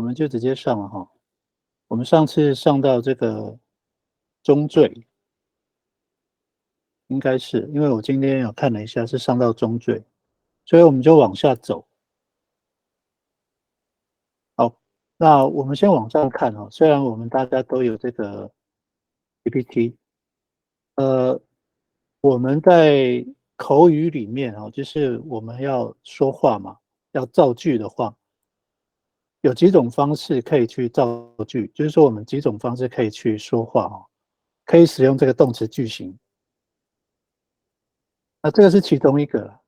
们就直接上了哈。我们上次上到这个中坠，应该是因为我今天有看了一下，是上到中坠，所以我们就往下走。好，那我们先往上看哦。虽然我们大家都有这个 PPT，我们在口语里面哦，就是我们要说话嘛，要造句的话，有几种方式可以去造句，就是说我们几种方式可以去说话哦，可以使用这个动词句型。那这个是其中一个了。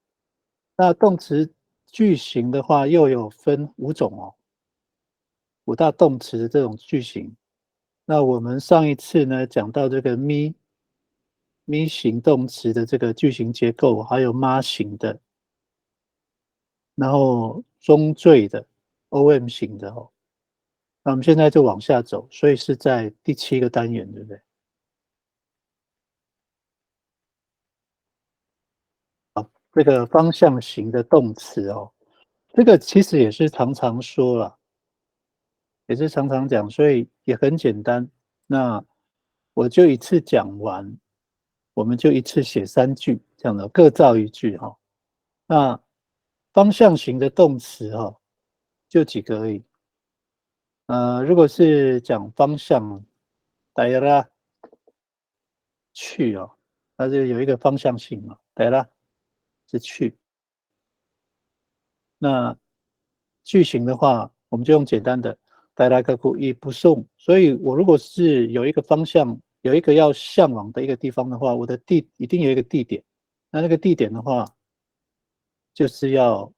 那动词句型的话，又有分5种哦，5大动词的这种句型。那我们上一次呢讲到这个 me 型动词的这个句型结构，还有 ma 型的，然后中缀的 om 型的哦。那我们现在就往下走，所以是在第7个单元，对不对？这个方向型的动词哦，这个其实也是常常说了，也是常常讲，所以也很简单。那我就一次讲完，我们就一次写3句，这样的各造一句哈。那方向型的动词哈，就几个而已。如果是讲方向，带啦去哦，它就有一个方向性嘛，带啦是去。那句型的话，我们就用简单的带来个故意不送。所以我如果是有一个方向，有一个要向往的一个地方的话，我的一定有一个地点。那个地点的话，就是要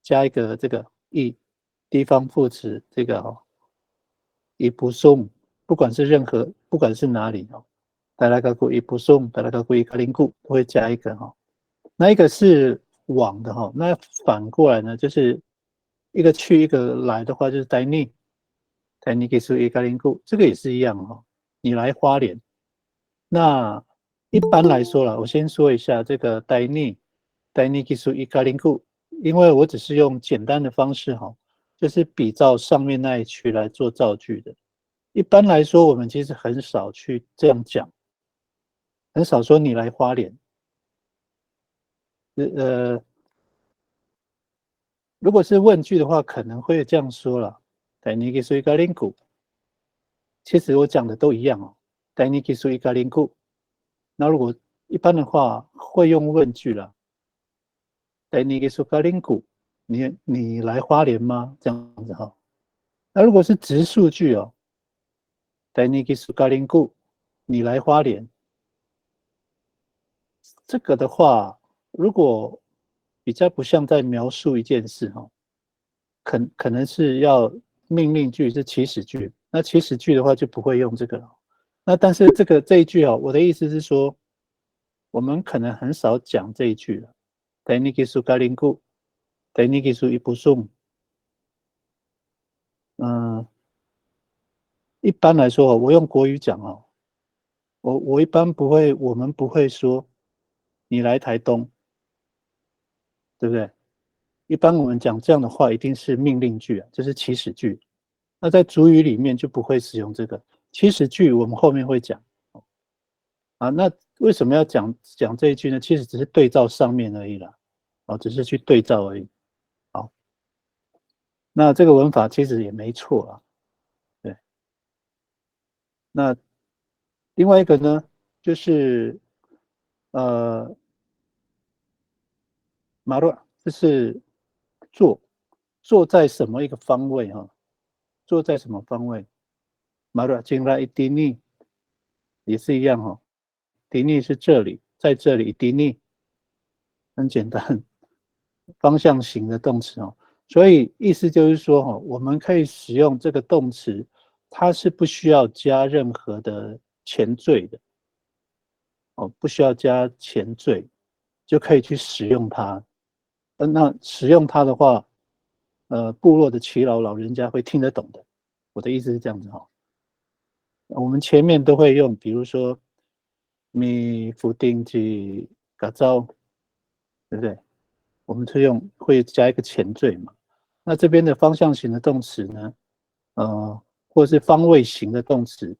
加一个这个地方副词，这个哦，以不送，不管是不管是哪里哦，带来个故意不送，带来个故意卡林固都会加一个哈。那一个是往的哈，那反过来呢，就是一个去一个来的话，就是带你给出一个零故，这个也是一样哈。你来花莲，那一般来说了，我先说一下这个带你给出一个零故，因为我只是用简单的方式哈，就是比照上面那一句来做造句的。一般来说，我们其实很少去这样讲，很少说你来花莲，呃，如果是问句的话，可能会这样说了。带你给出一个零股，其实我讲的都一样哦。带你给出一个零股，那如果一般的话会用问句了。带你给出一个零股，你来花莲吗？这样子哈。那如果是直述句哦，带你给出一个零股，你来花莲。这个的话，如果比较不像在描述一件事哈，可能是要命令句是祈使句，那祈使句的话就不会用这个了。那但是这一句哦，我的意思是说，我们可能很少讲这一句了。等你给苏咖林固，等你给苏一不送。嗯，一般来说，我用国语讲哦，我一般不会，我们不会说你来台东，对不对？一般我们讲这样的话，一定是命令句啊，就是祈使句。那在主语里面就不会使用这个祈使句，我们后面会讲啊。那为什么要讲这一句呢？其实只是对照上面而已啦，哦，只是去对照而已。好，那这个文法其实也没错啊。对，那另外一个呢，就是马洛就是坐坐在什么一个方位哈、坐在什么方位？马洛进来一滴尼也是一样哈、迪尼是这里，在这里迪尼很简单，方向型的动词哦。所以意思就是说哈，我们可以使用这个动词，它是不需要加任何的前缀的哦，不需要加前缀就可以去使用它。那使用它的话，部落的耆老人家会听得懂的。我的意思是这样子哈，我们前面都会用，比如说米福定吉嘎造，对不对？我们是会加一个前缀嘛。那这边的方向型的动词呢，或是方位型的动词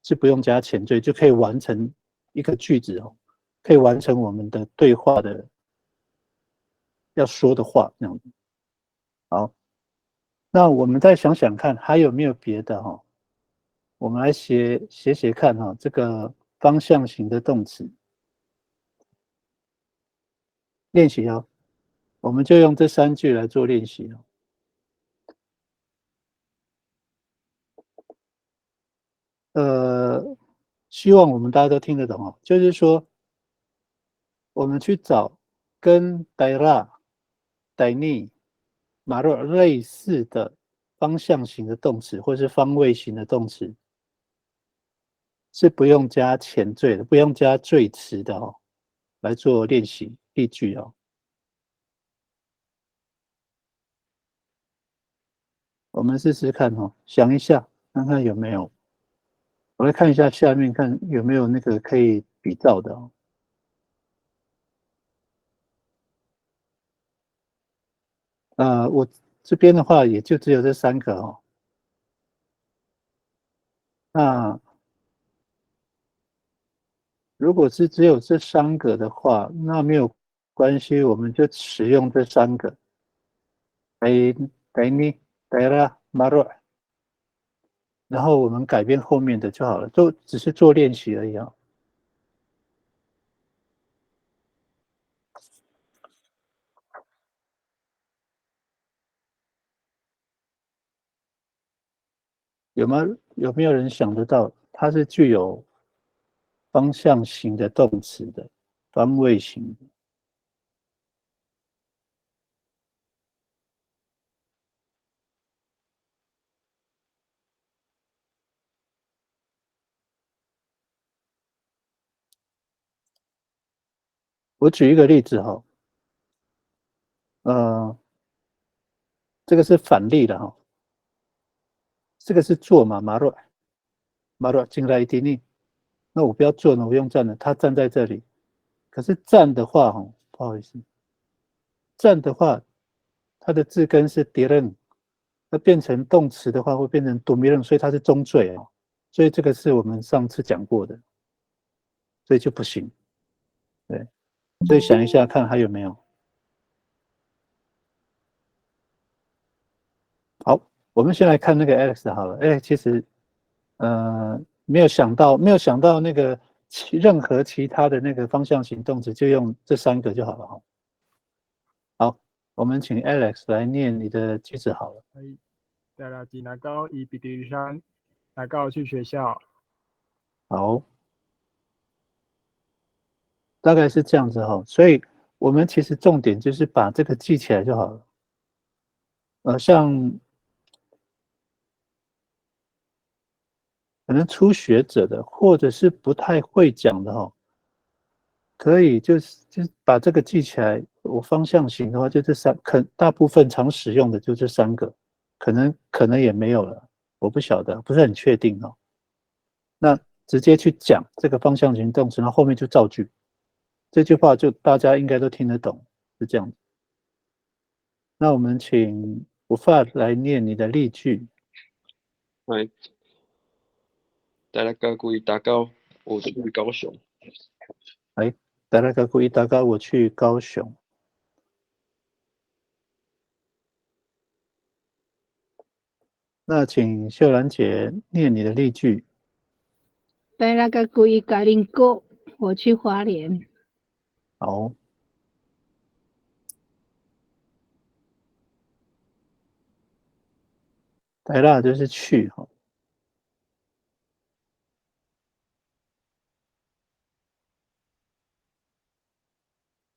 是不用加前缀就可以完成一个句子哦，可以完成我们的对话的要说的话这样子。好，那我们再想想看还有没有别的哈？我们来写看哈，这个方向型的动词练习哦，我们就用这3句来做练习哦。希望我们大家都听得懂哦，就是说我们去找跟 daira、daini、maro 类似的方向型的动词，或是方位型的动词，是不用加前缀的，不用加缀词的哦，来做练习例句哦。我们试试看哦，想一下，看看有没有。我来看一下下面，看有没有那个可以比照的哦。我这边的话也就只有这3个哦。那如果是只有这3个的话，那没有关系，我们就使用这3个。Daini、Daira、Maro，然后我们改变后面的就好了，就只是做练习而已啊。有没有人想得到，它是具有方向型的动词的，方位型的？我举一个例子哈，呃，这个是反例的哈，这个是坐嘛，马洛进来一定力，那我不要坐呢，我用站的，他站在这里，可是站的话哈，不好意思，站的话，它的字根是 deren，那变成动词的话会变成 domiren，所以它是中缀哦，所以这个是我们上次讲过的，所以就不行，对，所以想一下看还有没有。好，我们先来看那个 Alex 好了。哎，其实没有想到那个任何其他的那个方向型动词，就用这3个就好了哈。好，我们请 Alex 来念你的句子好了。带了吉拿高一比迪山，拿高去学校。好，大概是这样子哈。所以我们其实重点就是把这个记起来就好了。像可能初学者的，或者是不太会讲的哈，可以就是把这个记起来。我方向型的话，就这三，大部分常使用的就这3个，可能也没有了，我不晓得，不是很确定哦。那直接去讲这个方向型动词，然后后面就造句，这句话就大家应该都听得懂，是这样。那我们请吴发来念你的例句。来，带了个故意打高，我去高雄。来，达拉格古伊达高，我去高雄。那请秀兰姐念你的例句。带那个故意改林沟，我去花莲。好，带拉就是去哈。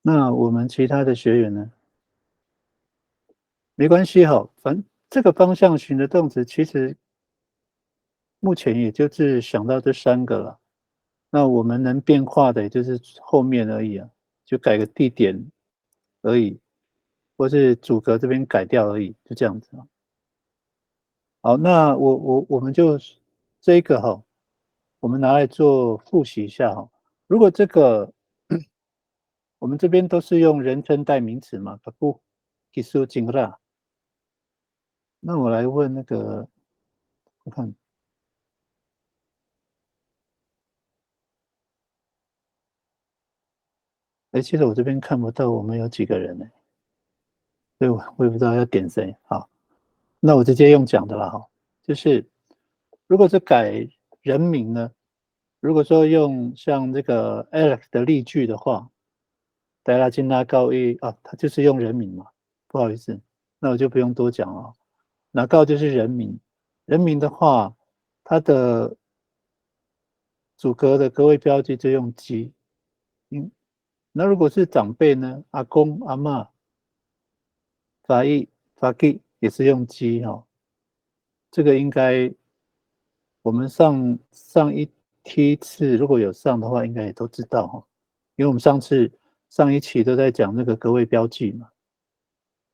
那我们其他的学员呢？没关系哈，反正这个方向型的动词，其实目前也就是想到这3个了。那我们能变化的也就是后面而已啊，就改个地点而已，或是主格这边改掉而已，就这样子啊。好，那我们就这个哈，我们拿来做复习一下哈。如果这个我们这边都是用人称代名词嘛，不，kisu jingla。那我来问那个，我看，其实我这边看不到我们有几个人呢，所以我也不知道要点谁。好，那我直接用讲的了哈，就是如果是改人名呢，如果说用像这个 Alex 的例句的话，戴拉金拉高一啊，他就是用人名嘛，不好意思，那我就不用多讲了。拿高就是人名，人名的话，它的主格的格位标记就用鸡。那如果是长辈呢，阿公阿嬷、法义法基也是用鸡哈。这个应该我们上一梯次如果有上的话，应该也都知道哈，因为我们上一期都在讲那个格位标记嘛。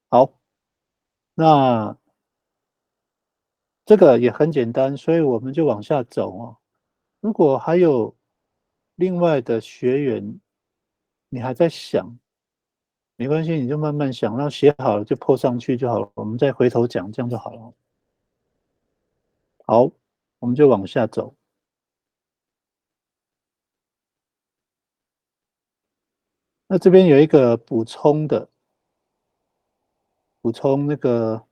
好，那这个也很简单，所以我们就往下走哦。如果还有另外的学员，你还在想，没关系，你就慢慢想，然后写好了就 po 上去就好了，我们再回头讲，这样就好了。好，我们就往下走。那这边有一个补充那个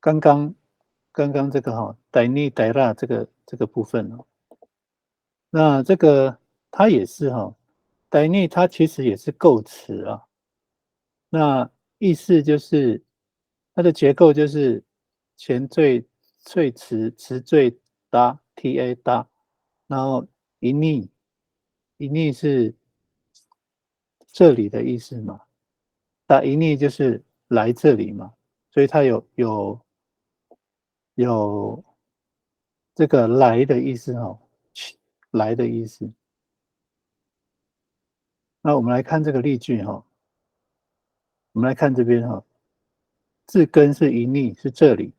刚刚这个哈，逮尼逮拉这个部分哦，那这个它也是哈，逮尼它其实也是构词啊，那意思就是它的结构就是前缀词缀搭 ta 搭，然后一逆是这里的意思嘛，打一逆就是来这里嘛，所以它有这个来的意思哦，来的意思。那我们来看这个例句哈，我们来看这边哈，字根是一逆是这里，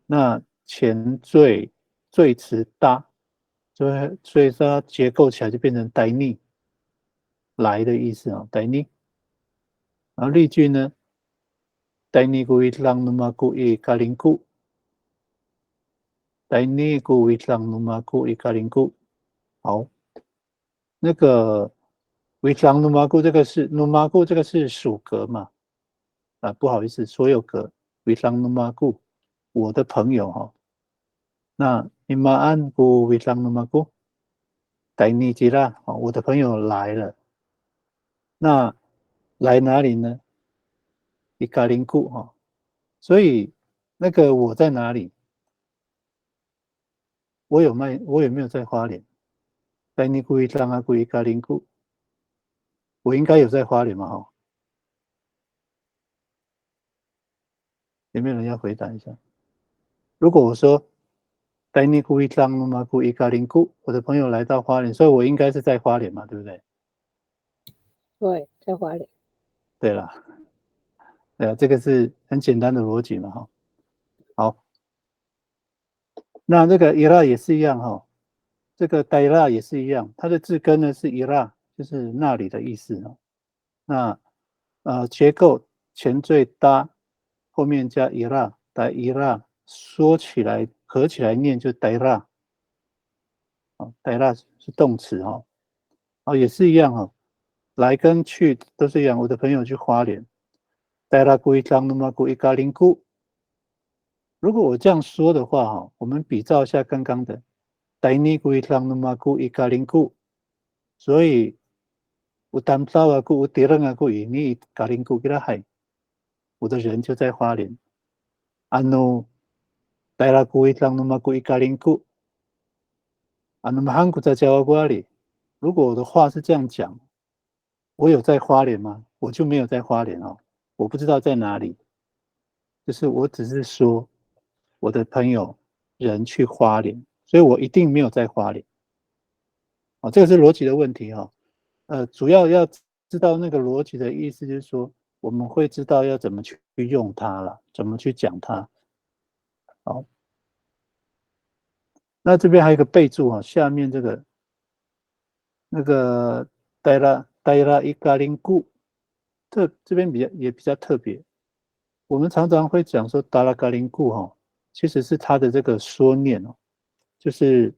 那前缀词搭，所以它结构起来就变成呆逆来的意思啊，呆逆。然后例句呢，呆逆故意让那么故意卡林故。呆尼古维朗努马古伊卡林古，好，那个维朗努马古这个是努马古这个是属格嘛？啊，不好意思，所有格维朗努马古，我的朋友哈。那伊玛安古维朗努马古，呆尼吉拉，我的朋友来了。那来哪里呢？伊卡林古哈，所以那个我在哪里？我有没有在花莲？呆尼古伊朗阿古伊卡林古。我应该有在花莲嘛？哈，有没有人要回答一下？如果我说带你故意张嘛，故意咖喱故，我的朋友来到花莲，所以我应该是在花莲嘛，对不对？对，在花莲。对了，这个是很简单的逻辑嘛，哈。好，那这个伊拉也是一样哈，这个戴拉也是一样，它的字根呢是伊拉，就是那里的意思哦。那结构前缀搭，后面加伊拉，带伊拉，说起来合起来念就戴拉，戴拉是动词哈，也是一样哈，来跟去都是一样。我的朋友去花莲，戴拉故意张那么故意咖喱故。如果我这样说的话哈，我们比照一下刚刚的，戴尼故意张那么故意咖喱故，所以我当早啊故我第二个故意你咖喱故给他害，我的人就在花莲。戴拉故意张那么故意咖喱故。那么韩国在教瓜里，如果我的话是这样讲，我有在花莲吗？我就没有在花莲哦，我不知道在哪里。就是我只是说我的朋友人去花莲，所以我一定没有在花莲。这个是逻辑的问题哈。主要要知道那个逻辑的意思，就是说我们会知道要怎么去用它了，怎么去讲它。好，那这边还有一个备注哈，下面这个那个戴拉伊嘎林固，这边比较特别，我们常常会讲说达拉嘎林固哈，其实是它的这个说念哦，就是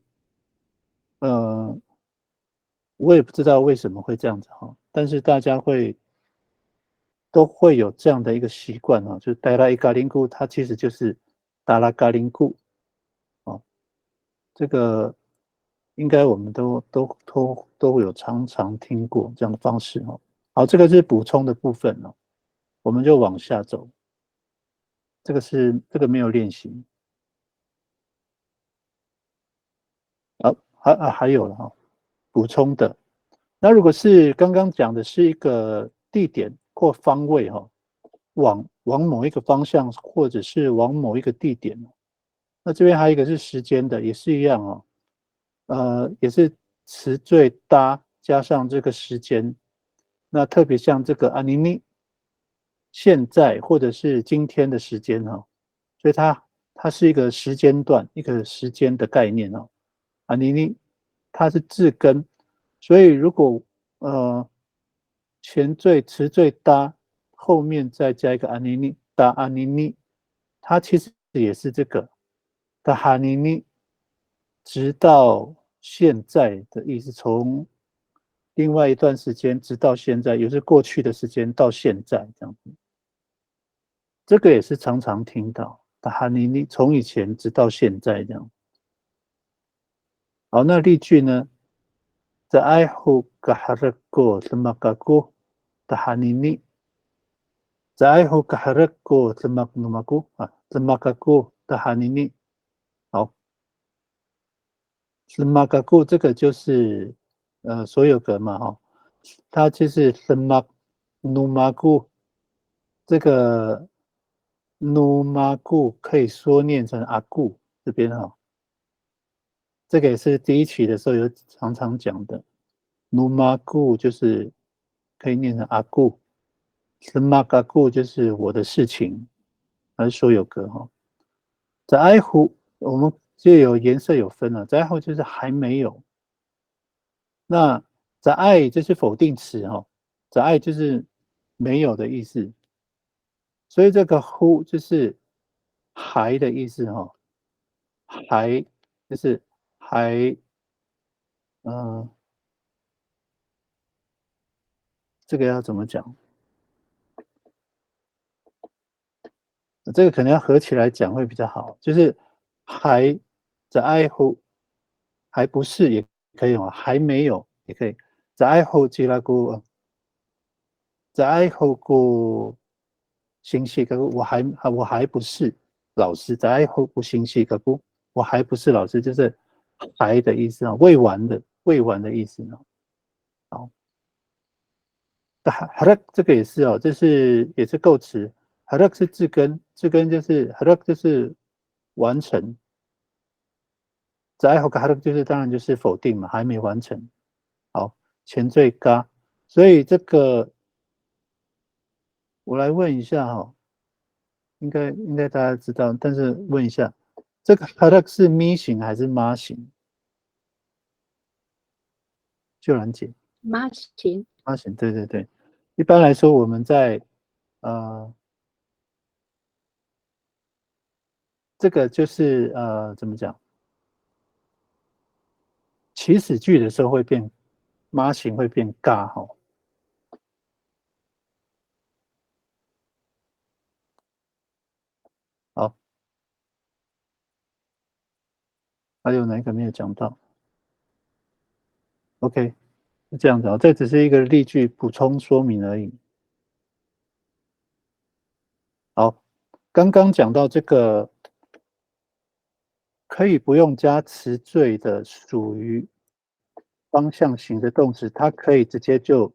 我也不知道为什么会这样子哈，但是大家都会有这样的一个习惯啊，就是达拉伊嘎林固，它其实就是达拉嘎林固哦，这个应该我们都有常常听过这样的方式哦。好，这个是补充的部分哦，我们就往下走。这个没有练习。好，还有了哈，补充的。那如果是刚刚讲的是一个地点或方位哈，往某一个方向，或者是往某一个地点，那这边还有一个是时间的，也是一样哦。也是词缀搭加上这个时间。那特别像这个阿尼尼，现在或者是今天的时间哈，所以它是一个时间段，一个时间的概念哦。阿尼尼它是字根，所以如果前缀词缀搭后面再加一个阿尼尼搭阿尼尼，它其实也是这个的哈尼尼，直到现在的意思，从另外一段时间直到现在，也是过去的时间到现在这样子。这个也是常常听到的哈尼尼，从以前直到现在这样。好，那例句呢？在爱护噶哈热过什么噶过的哈尼尼，在爱护噶哈热过什么努马过啊，什么噶过的哈尼尼。好，什么噶过这个就是所有格嘛哈，它就是什么努马过，这个努马过可以说念成阿固这边哈。这个也是第一期的时候有常常讲的，努马固就是可以念成阿固，什马嘎固就是我的事情，还是所有格哈。在爱护我们就有颜色有分了，在爱护就是还没有，那在爱就是否定词哈，在爱就是没有的意思，所以这个乎就是还的意思哈，还就是还这个要怎么讲？这个可能要合起来讲会比较好，就是还在爱护，还不是也可以哦，还没有也可以，在爱护吉拉古，在爱护古星系个我还不是老师，在爱护古星系个古，我还不是老师，就是还的意思啊，未完的意思呢。好，哈拉这个也是哦，也是构词。哈拉是字根，字根就是哈拉就是完成。在后哈拉就是当然就是否定嘛，还没完成。好，前缀嘎，所以这个我来问一下哈，应该大家知道，但是问一下，这个哈拉是咪型还是妈型？就兰姐，妈型，妈型，对对对。一般来说，我们在这个就是怎么讲？祈使句的时候会变妈型会变尬哈。好，还有哪一个没有讲到 ？OK， 是这样子哦，这只是一个例句补充说明而已。好，刚刚讲到这个可以不用加词缀的属于方向型的动词，它可以直接就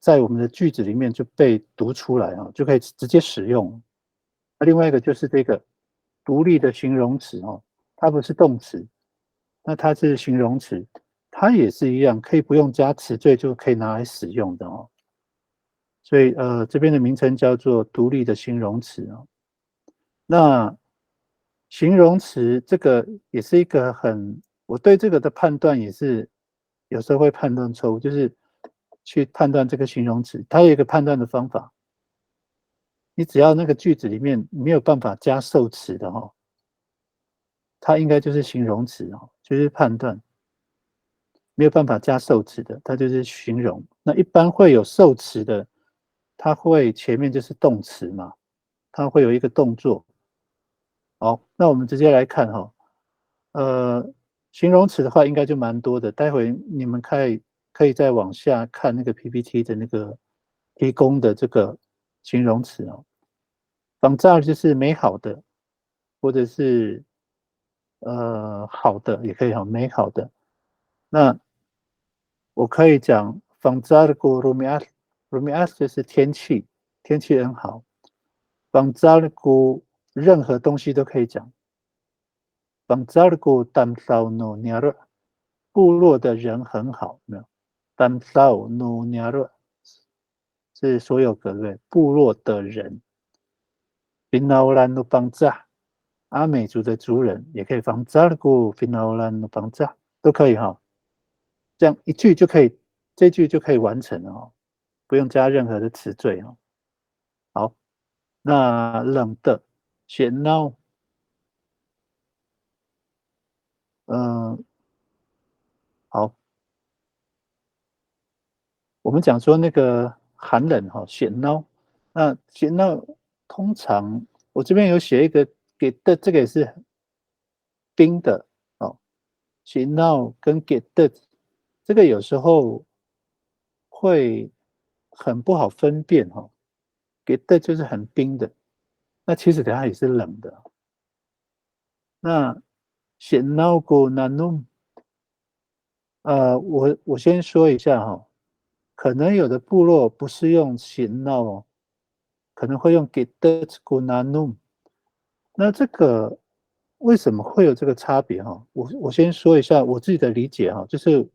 在我们的句子里面就被读出来啊，就可以直接使用。那另外一个就是这个独立的形容词哦，它不是动词，那它是形容词，它也是一样，可以不用加词缀就可以拿来使用的哦。所以这边的名称叫做独立的形容词哦。那形容词这个也是一个我对这个的判断也是有时候会判断错误，就是去判断这个形容词，它有一个判断的方法。你只要那个句子里面没有办法加受词的哈，它应该就是形容词哦，就是判断。没有办法加受词的，它就是形容。那一般会有受词的，它会前面就是动词嘛，它会有一个动作。好，那我们直接来看哈，形容词的话应该就蛮多的，待会你们可以再往下看那个 PPT 的那个提供的这个形容词哦。仿造就是美好的，或者是好的也可以哈，美好的。那我可以讲仿造的古 Rumias 就是天气，天气很好。仿造的古任何东西都可以讲。仿造的古当造 no n a 部落的人很好，没有？当造 no n a 是所有格对，部落的人。Finalan no 邦扎，阿美族的族人也可以仿造的古 Finalan no 邦扎，都可以哈。这样一句就可以，这句就可以完成了哦，不用加任何的词缀哦。好，那冷的写 no， 好，我们讲说那个寒冷哈，写 no， 那写 no 通常我这边有写一个给的，这个也是冰的哦，写 no 跟给的这个有时候会很不好分辨哈，给的就是很冰的，那其实它也是冷的。那写 no go nanum， 我先说一下哈，可能有的部落不是用写 no 哦，可能会用 get go nanum。那这个为什么会有这个差别哈？我先说一下我自己的理解哈，就是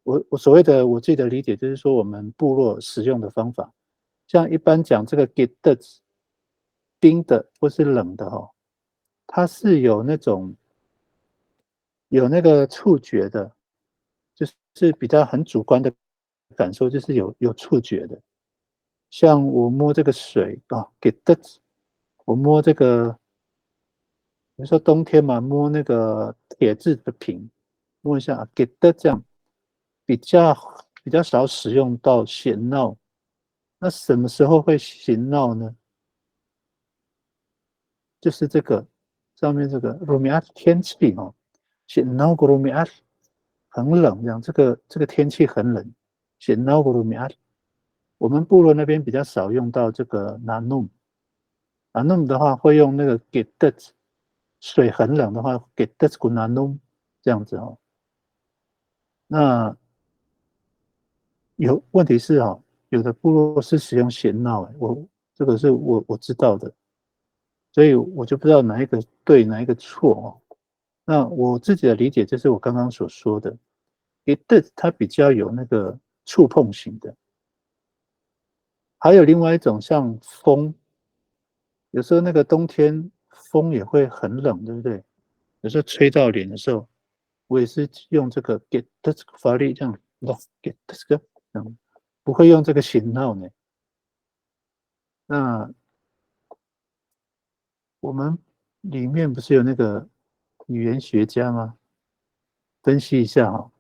我所谓的我自己的理解，就是说我们部落使用的方法，像一般讲这个 get 冰的或是冷的哈，它是有那个触觉的，就是比较很主观的感受，就是有触觉的。像我摸这个水啊，给的，我摸这个，比如说冬天嘛，摸那个铁质的瓶，摸一下，给的这样比较少使用到显闹。那什么时候会显闹呢？就是这个上面这个 Rumiat 天气哦，显闹过 Rumiat 很冷，这样这个天气很冷，显闹过 Rumiat。我们部落那边比较少用到这个 nanum 的话会用那个 get that， 水很冷的话 get that go nanum 这样子哦。那有问题是哦，有的部落是使用咸闹，这个是我知道的，所以我就不知道哪一个对哪一个错哦。那我自己的理解就是我刚刚所说的 get that 它比较有那个触碰型的，还有另外一种像风。有时候那个冬天风也会很冷，对不对？有时候吹到脸的时候，我也是用这个 get 这个发力这样，get 这个，不会用这个型号呢。那我们里面不是有那个语言学家吗？分析一下哈，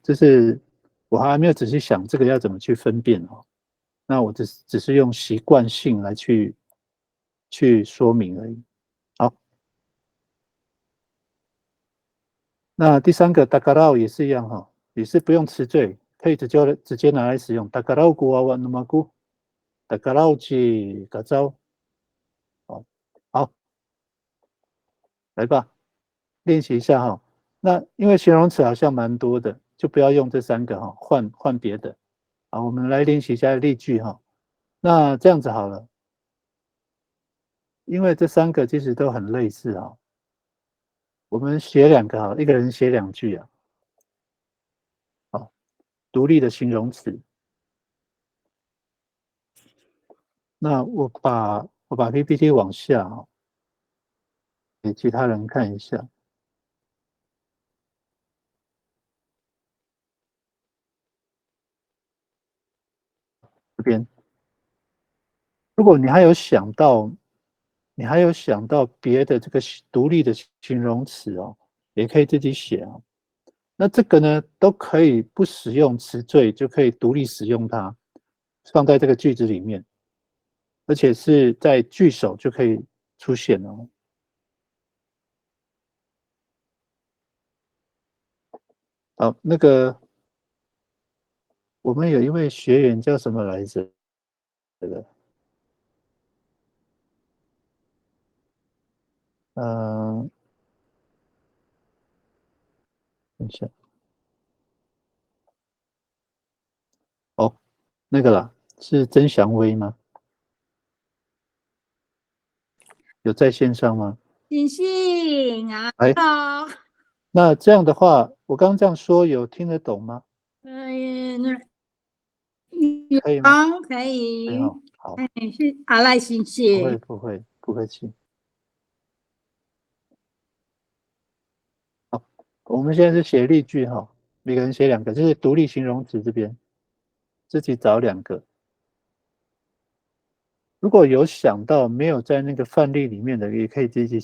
就是我还没有仔细想这个要怎么去分辨哦。那我只是用习惯性来去说明而已。好。那第三个 dakarao 也是一样哈，也是不用词缀，可以直接拿来使用。dakarao gu awa numagu dakarao ji gazao。好，来吧，练习一下哈。那因为形容词好像蛮多的，就不要用这三个哈，换别的。好，我们来练习一下例句哈。那这样子好了，因为这三个其实都很类似啊，我们写两个哈，一个人写两句啊。好，独立的形容词。那我把 PPT 往下啊，给其他人看一下。这边。如果你还有想到别的这个独立的形容词哦，也可以自己写哦。那这个呢，都可以不使用词缀就可以独立使用它，放在这个句子里面，而且是在句首就可以出现哦。好，那个我们有一位学员叫什么来着？这个，等一下，哦，那个啦，是曾祥威吗？有在线上吗？星星啊，哎，那这样的话，我刚刚这样说有听得懂吗？可以吗？可以，好，是阿赖星星，不会气。好，我们现在是写例句哈，每个人写2个，就是独立形容词这边自己找2个。如果有想到没有在那个范例里面的，也可以自己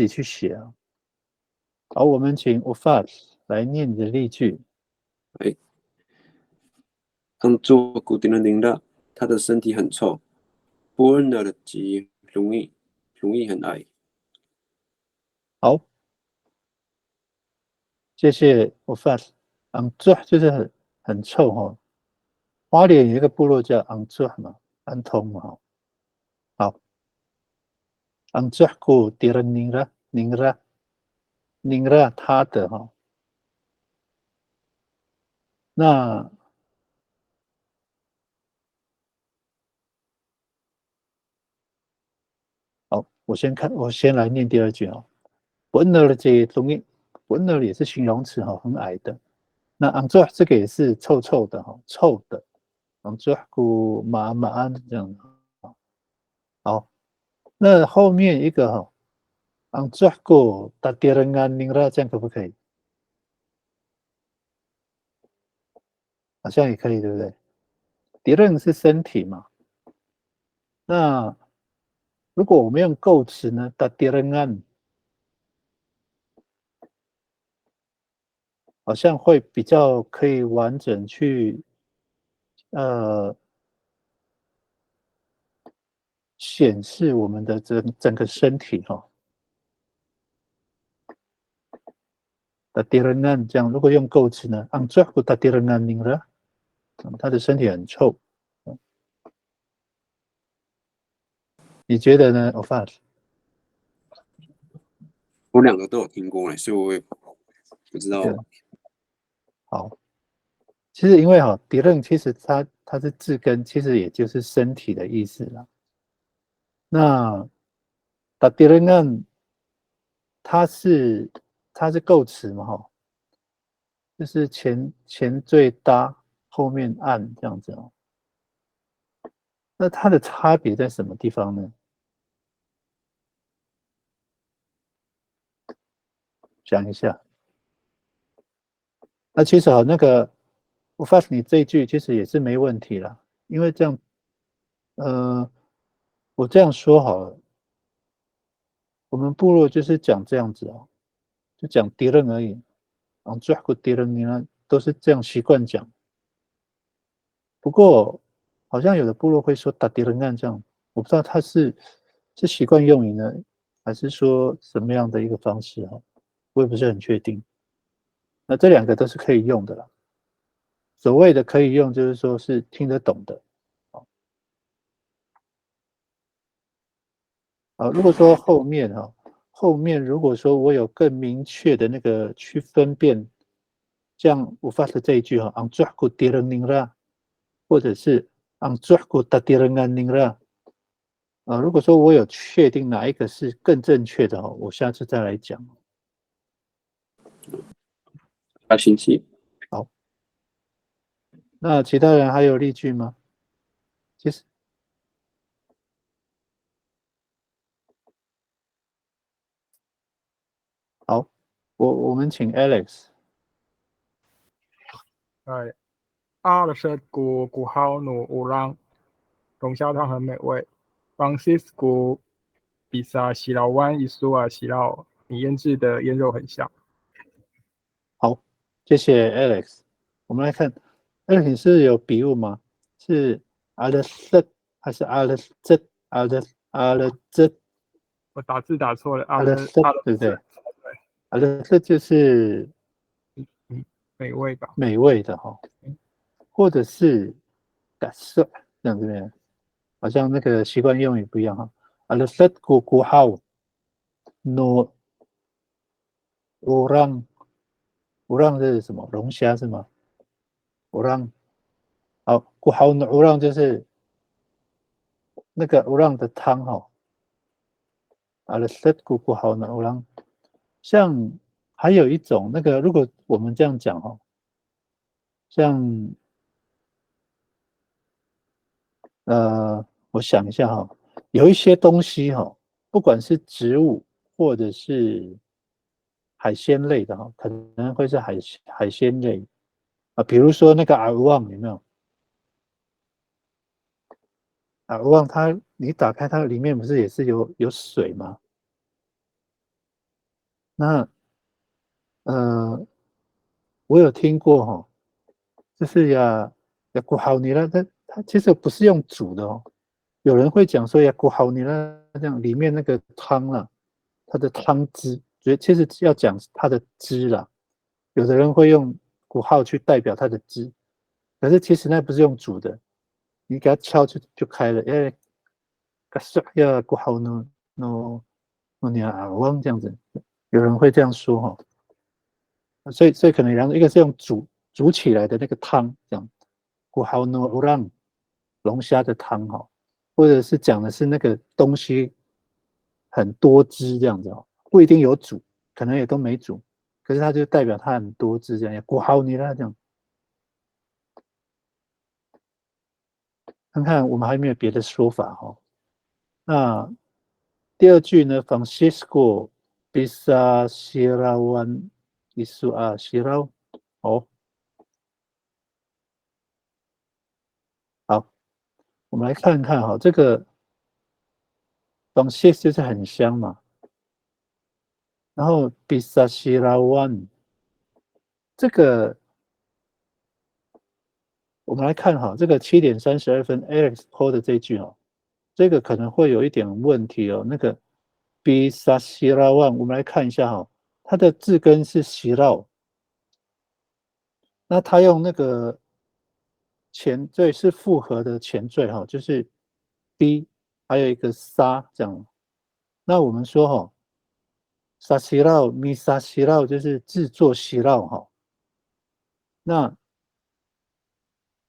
去写啊。好，我们请 Ufat 来念你的例句。ang tua ko tinaningla，他的身体很臭。Buona的极容易很矮。好，谢谢 Ufat。ang tua 就是很臭哈。花莲有一个部落叫 ang tua 嘛，安通嘛。好 ang tua ko tinaningla他的哈。那好，我先来念第2句哦。Buona 的这容易 ，Buona 也是形容词哈，很矮的。那 ang tua 这个也是臭臭的哈，臭的。ang tua ko maaan 这样。好，那后面一个哈，ang tua ko tatirangan ningla 这样可不可以？好像也可以，对不对？tirang 是身体嘛。那如果我们用构词呢 ，tatirangan 好像会比较可以完整去显示我们的整个身体哈。tatirangan 这样，如果用构词呢 ang tua ko tatirangan ningla 他的身体很臭。你觉得呢 ，Ofat？我2个都有听过，所以我也不知道。好，其实因为哈 ，dirang 其实它是字根，其实也就是身体的意思啦。那 tatirangan 它是构词嘛哈，就是前缀搭，后面按这样子哦。那它的差别在什么地方呢？想一下。那其实那个我发现你这一句其实也是没问题啦，因为这样，我这样说好了，我们部落就是讲这样子哦，就讲敌人而已，最后敌人你呢都是这样习惯讲。不过好像有的部落会说打敌人案这样，我不知道他是习惯用语呢，还是说什么样的一个方式哈，我也不是很确定。那这2个都是可以用的啦。所谓的可以用，就是说是听得懂的。好，如果说后面如果说我有更明确的那个去分辨，像我发的这一句哈 ang tua ko tirang ningla 或者是 ang tua ko tatirangan ningla 如果说我有确定哪一个是更正确的我下次再来讲。星期。好，那其他人还有例句吗？其实好，我们请 Alex。Rồi, A là set của hao nụ u lang 龙虾汤很美味。Francisco 比萨西劳湾伊苏啊西劳，你腌制的腌肉很香。好，谢谢 Alex。我们来看 ，Alex 你是有笔误吗？是 Alex 还是 Alex？Alex 我打字打错了 Alex 对不对？Alex 就是美味吧？美味的哈，或者是感受这样子，好像那个习惯用语不一样哈。Alex 古号 no orang orang 是什么？龙虾是吗？orang 好，古号 no orang 就是那个 orang 的汤哈。Alex 古号 no orang， 像还有一种那个，如果我们这样讲哈，像我想一下哈，有一些东西哈，不管是植物或者是海鲜类的哈，可能会是海鲜类啊，比如说那个阿旺有没有？阿旺它你打开它里面不是也是有水吗？那我有听过哈，就是呀古好尼拉，它其实不是用煮的哦。有人会讲说呀古好尼拉这样里面那个汤啊，它的汤汁，其实要讲它的汁啦。有的人会用古号去代表它的汁，可是其实那不是用煮的，你给它敲就开了。哎，呀古好no你啊汪这样子，有人会这样说哈。所以可能一个是用煮起来的那个汤，这样古好 no orang 龙虾的汤哈，或者是讲的是那个东西很多汁这样子哦，不一定有煮，可能也都没煮，可是它就代表它很多汁这样，古好你啦这样。看看我们还有没有别的说法哈。那第二句呢 ，Francisco bisa sirawan isu sirau 哦。好，我们来看看哈，这个 Francis 就是很香嘛，然后 bisa sirawan 这个我们来看哈，这个7:32 Alex PO 的这句哦，这个可能会有一点问题哦。那个 bisa sirawan 我们来看一下哈，它的字根是西绕，那他用那个前缀是复合的前缀哈，就是 b 还有一个沙这样。那我们说哈，沙西绕米沙西绕就是制作西绕哈。那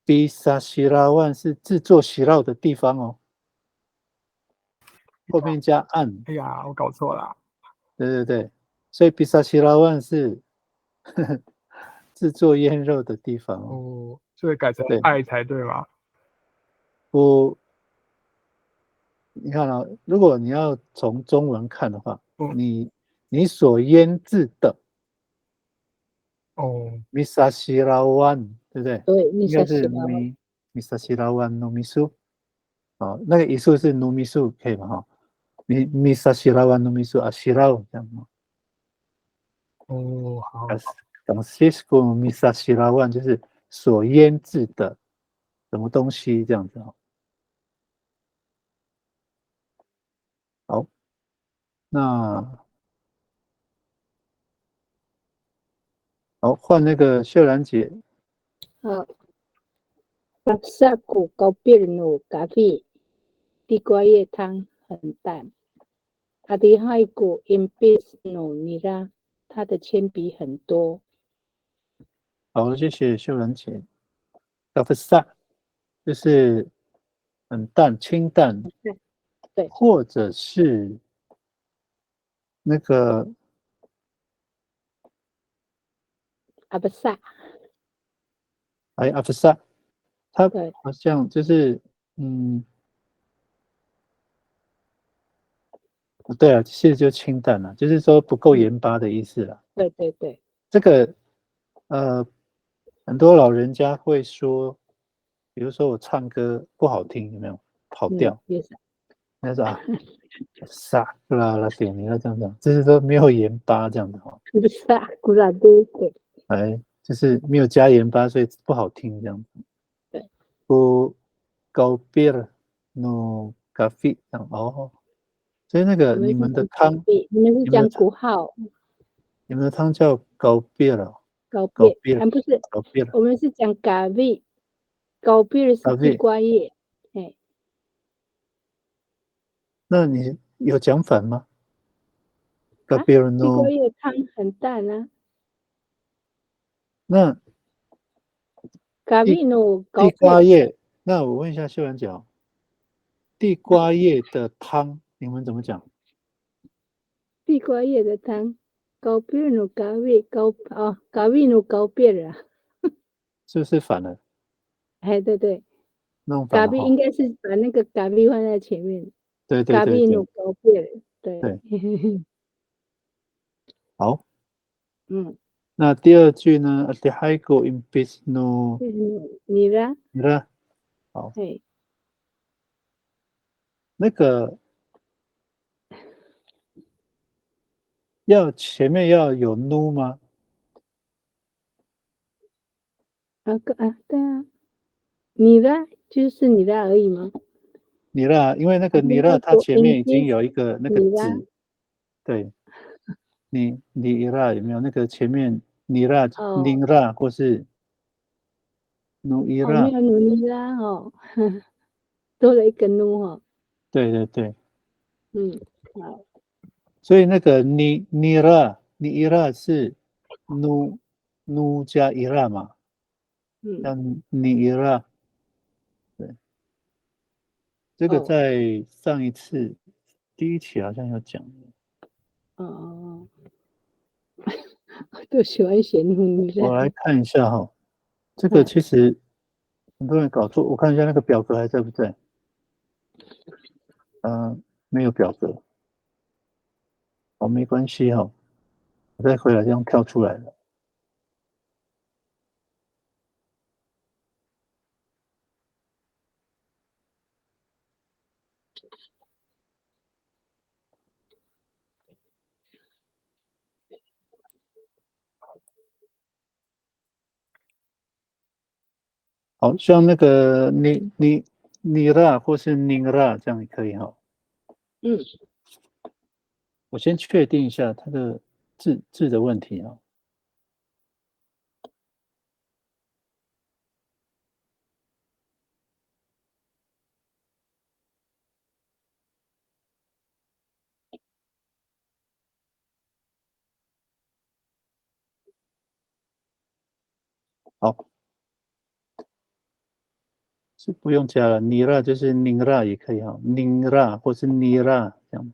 b 沙西绕万是制作西绕的地方哦，后面加岸。哎呀，我搞错了。对对对，所以 b 沙西绕万是制作腌肉的地方哦。哦，所以改成对，爱才对吗？你看啊，如果你要从中文看的话，嗯，你所腌制的哦， misashirawan 对不对？对，你说应该是 是吧？misashirawan no misu 哦，那个一数是 no misu 可以吗？哈，misashirawan no misu ashirao 这样吗哦，好， ？Francisco misashirawan 就是所腌制的什么东西这样子哦。好，那好换那个秀兰姐。好，paksa ko gobyerno gabi，地瓜叶汤很淡。Adihay ko imbis no nila，它的铅笔很多。好，谢谢秀兰姐。Kapsa 就是很淡、清淡，对，或者是那个阿不萨，阿弗萨，它对好像就是嗯，对啊，其实就清淡了，就是说不够盐巴的意思啦。对对对，这个呃，很多老人家会说，比如说我唱歌不好听，有没有？跑掉。也是他说啊，傻啦点你要这样讲，就是说没有盐巴这样的哈。不是啊，古拉都对哎，就是没有加盐巴，所以不好听这样子。对，不，Gopir no Kafi 这样哦。所以那我个你们是讲们的汤，狗币，你们是讲古号你们的汤叫 Gopir 狗币， Gopir 不是， Gopir 我们是讲咖币，狗币是地 Gopir。瓜叶，哎，那你有讲反吗啊， ？Gopir 地瓜 no。叶汤很淡啊，那咖币 no 地狗币，瓜叶，那我问一下秀兰姐，地瓜叶的汤你们怎么讲？地瓜叶的汤，狗币 no 咖币，咖币 no 狗币啊，是不是反了？哎，对对，弄反了哈咖币应。该是把那个咖币放在前面，对对咖币 no 对对狗币，对，对，好。嗯，那第二句呢 ？Adhaigo impis no 你呢？ mira。好，哎，那个要前面要有 nu 吗？对啊，你的就是你的而已吗？尼拉，因为那个尼拉它前面已经有一个那个字，对，尼拉有没有那个前面尼拉宁拉或是努伊没拉？有努尼拉哦，多了一个努哦，对对对，好，所以那个尼伊拉是努加伊拉嘛，叫尼伊拉。对，这个在上一次第一期好像有讲。哦，都喜欢写努尼拉。我来看一下哈，这个其实很多人搞错，我看一下那个表格还在不在？没有表格，没关系哈，我再回来这样跳出来了。好像那个尼拉或是宁拉这样也可以哈。我先确定一下它的字的问题啊。好，是不用加了，尼拉就是宁拉也可以哈，宁拉或是尼拉这样。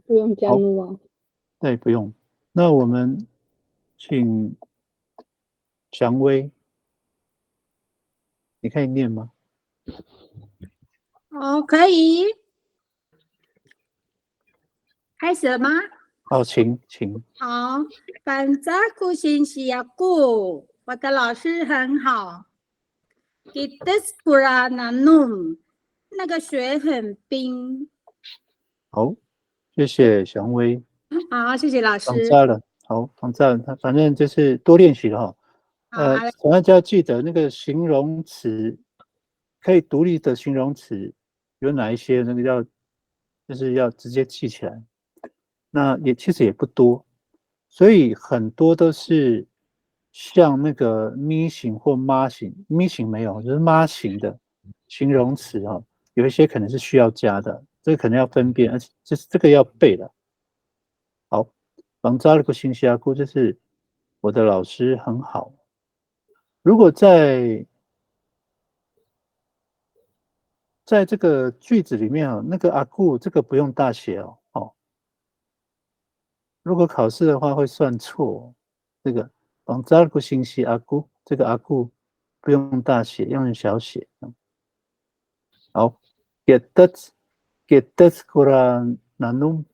不用加努啊。对，不用。那我们请蔷薇，你可以念吗？可以开始了吗？好，请。好，反扎古信息呀古，我的老师很好。Kita sekolah nanum，那个水很冰。好，谢谢蔷薇。好，谢谢老师。绑扎了，好，绑扎了，反正就是多练习了哈。大家记得那个形容词可以独立的形容词有哪一些？那个就是要直接记起来。那其实也不多，所以很多都是像那个咪型或妈型，咪型没有，就是妈型的形容词哈，有一些可能是需要加的，这个可能要分辨，而且这个要背的。好，绑扎了个新西亚库，就是我的老师很好。如果在这个句子里面那个阿库这个不用大写哦。如果考试的话会算错。这个绑扎了个新西阿库，这个阿库不用大写，用小写。好 ，get kurang nanum，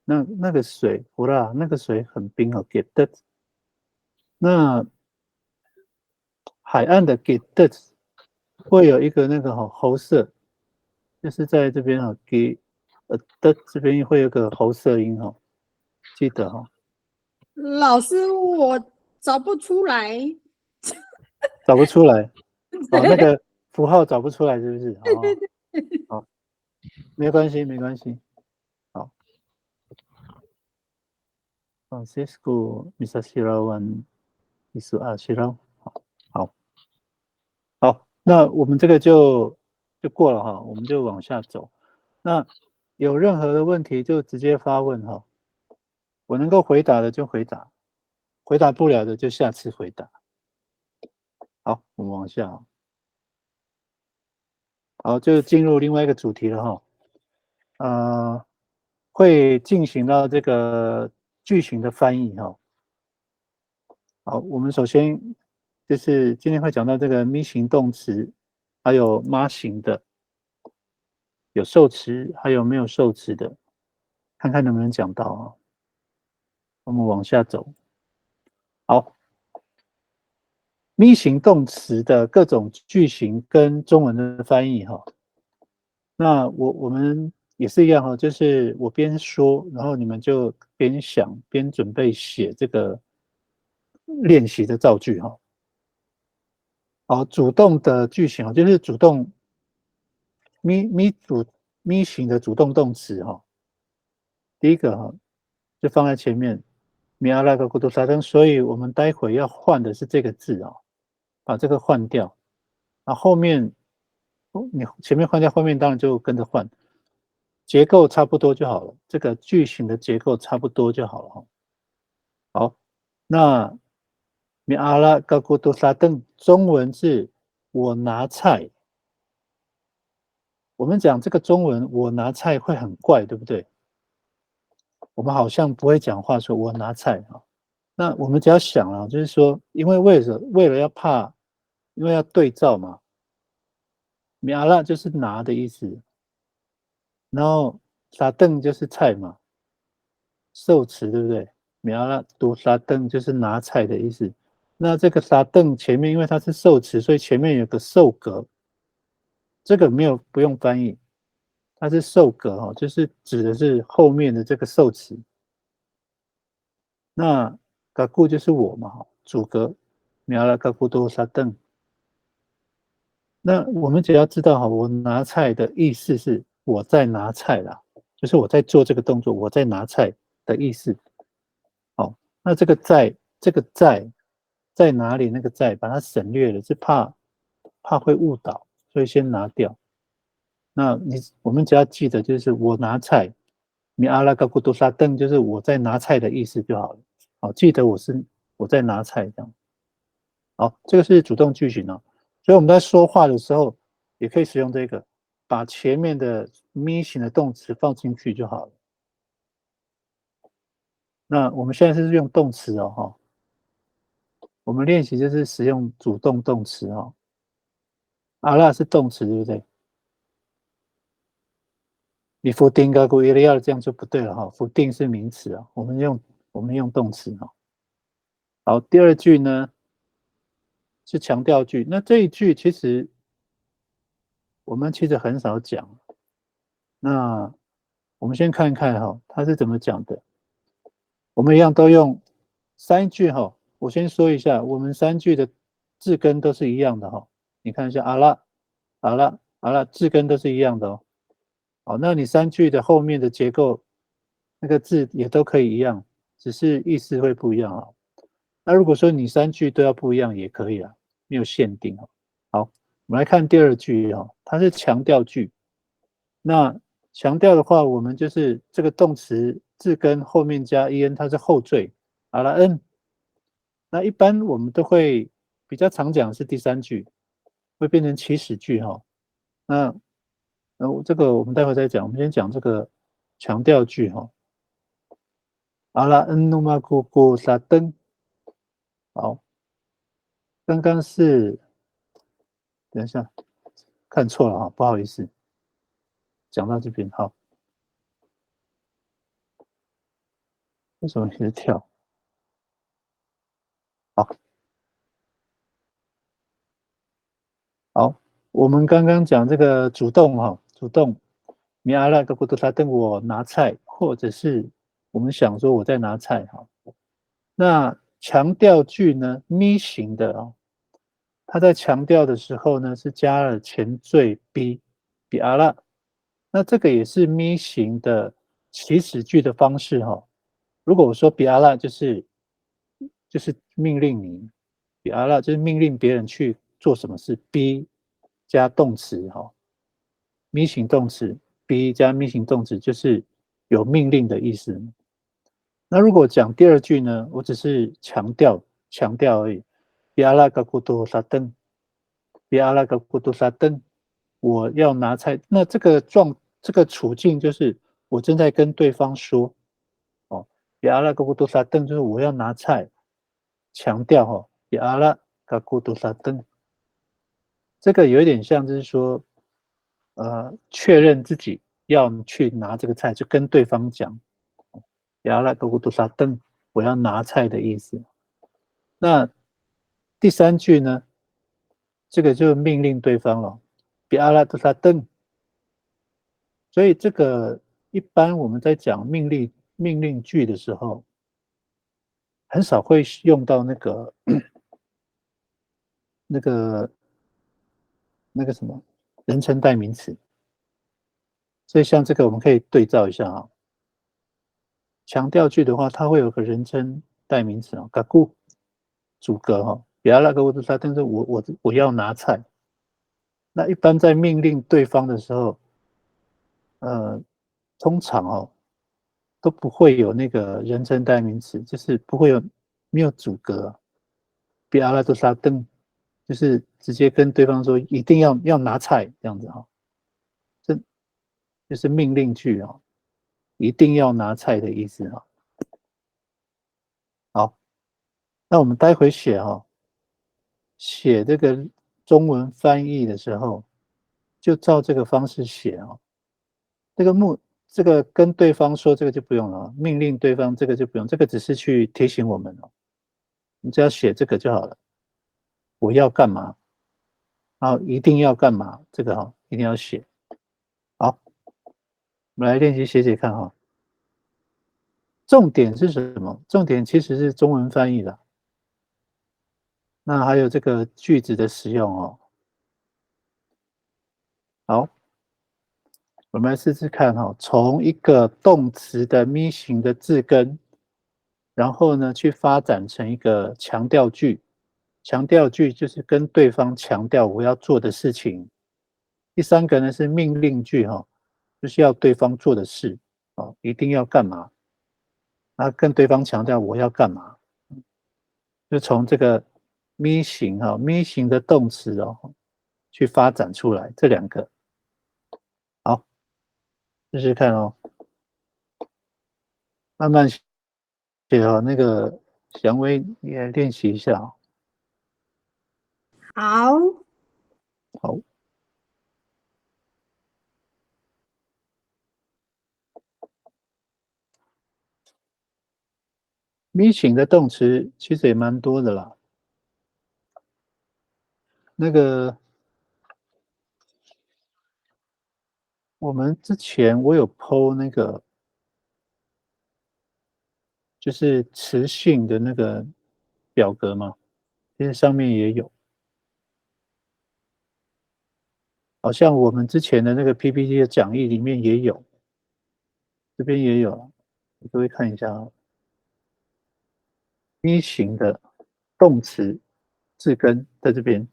那个水，kurang 那个水很冰哦 ，get。那海岸的 get 会有一个那个喉色，就是在这边哈，给的这边会有个喉塞音哈，记得哈。老师，我找不出来。找不出来，哦，那个符号找不出来是不是？哦，好，没关系，没关系。好，Francisco Misashirawan Isu Ashira，好，好，那我们这个就过了哈，我们就往下走。那有任何的问题就直接发问哈，我能够回答的就回答，回答不了的就下次回答。好，我们往下。好，就进入另外一个主题了哈。会进行到这个句型的翻译哈。好，我们首先就是今天会讲到这个 me 型动词，还有 ma 型的，有受词，还有没有受词的，看看能不能讲到啊。我们往下走。好，me 型动词的各种句型跟中文的翻译哈。那我们也是一样哈，就是我边说，然后你们就边想边准备写这个练习的造句哈。好，主动的句型啊，就是主动咪型的主动动词哈。第一个哈，就放在前面，米阿拉个古多沙登，所以我们待会要换的是这个字啊，把这个换掉。那后面，你前面换掉，后面当然就跟着换，结构差不多就好了。这个句型的结构差不多就好了哈。好，那米阿拉个古多沙登，中文是我拿菜。我们讲这个中文，我拿菜会很怪，对不对？我们好像不会讲话说我拿菜啊。那我们只要想啊，就是说，因为为了要怕，因为要对照嘛，米阿拉就是拿的意思，然后沙凳就是菜嘛，受词对不对？米阿拉读沙凳就是拿菜的意思。那这个沙凳前面，因为它是受词，所以前面有个受格，这个不用翻译。它是受格哈，就是指的是后面的这个受词。那嘎固就是我嘛，主格，苗了嘎固多沙邓。那我们只要知道哈，我拿菜的意思是我在拿菜啦，就是我在做这个动作，我在拿菜的意思。好，那这个在哪里？那个在把它省略了，是怕会误导，所以先拿掉。那我们只要记得，就是我拿菜，米阿拉嘎古多沙邓，就是我在拿菜的意思就好了。好，记得我在拿菜这样。好，这个是主动句型哦。所以我们在说话的时候，也可以使用这个，把前面的 me 型的动词放进去就好了。那我们现在是用动词哦，哈。我们练习就是使用主动动词哦。阿拉是动词，对不对？你否定个古伊利亚这样就不对了哈，否定是名词啊，我们用动词哈。好，第二句呢是强调句，那这一句其实我们很少讲。那我们先看看哈，它是怎么讲的。我们一样都用三句哈，我先说一下，我们三句的字根都是一样的哈。你看一下阿拉，字根都是一样的哦。好，那你三句的后面的结构，那个字也都可以一样，只是意思会不一样啊。那如果说你三句都要不一样也可以啊，没有限定啊。好，我们来看第二句哈，它是强调句。那强调的话，我们就是这个动词字根后面加 en， 它是后缀，阿拉 n。那一般我们都会比较常讲是第三句，会变成祈使句哈。那这个我们待会再讲，我们先讲这个强调句哈。阿拉恩努马古古沙登，好，刚刚是，等一下看错了哈，不好意思，讲到这边好，为什么一直跳？好，我们刚刚讲这个主动哈，主动，米阿拉格古多萨登我拿菜，或者是我们想说我在拿菜哈。那强调句呢，咪型的哦，它在强调的时候呢是加了前缀 比阿拉，那这个也是咪型的起始句的方式哈。如果我说比阿拉就是命令你，比阿拉就是命令别人去做什么事，B 加动词哈，咪型动词 B 加咪型动词就是有命令的意思。那如果讲第二句呢，我只是强调而已，比阿拉嘎古多萨登，比阿拉嘎古多萨登，我要拿菜。那这个处境就是我正在跟对方说，哦，比阿拉嘎古多萨登就是我要拿菜，强调哈，比阿拉嘎古多萨登，这个有一点像就是说，确认自己要去拿这个菜，就跟对方讲。比阿拉格古多萨登，我要拿菜的意思。那第三句呢？这个就命令对方了，比阿拉多萨登。所以这个一般我们在讲命令句的时候，很少会用到那个什么人称代名词。所以像这个我们可以对照一下啊。强调句的话，它会有个人称代名词啊，嘎固主格哈，比阿拉格乌杜萨，但是我要拿菜。那一般在命令对方的时候，通常都不会有那个人称代名词，就是没有主格，比阿拉杜萨登，就是直接跟对方说一定要拿菜这样子哈，这就是命令句啊。一定要拿菜的意思哈。好，那我们待会写这个中文翻译的时候，就照这个方式写哦。这个跟对方说这个就不用了，命令对方这个就不用，这个只是去提醒我们哦。你只要写这个就好了。我要干嘛？然后一定要干嘛？这个一定要写。好，我们来练习写看哈。重点是什么？重点其实是中文翻译的。那还有这个句子的使用哦。好，我们来试试看哈，从一个动词的咪型的字根，然后呢去发展成一个强调句。强调句就是跟对方强调我要做的事情。第三个呢是命令句哈，就是要对方做的事哦，一定要干嘛？那跟对方强调我要干嘛？就从这个咪型的动词去发展出来这两个。好，试试看哦，慢慢写哦。那个祥威，你来练习一下哦。好，好。咪型的动词其实也蛮多的啦。那个我们之前我有 po 那个就是词性的那个表格嘛，其实上面也有。好像我们之前的那个 PPT 的讲义里面也有，这边也有，各位看一下啊。咪型的动词字根在这边，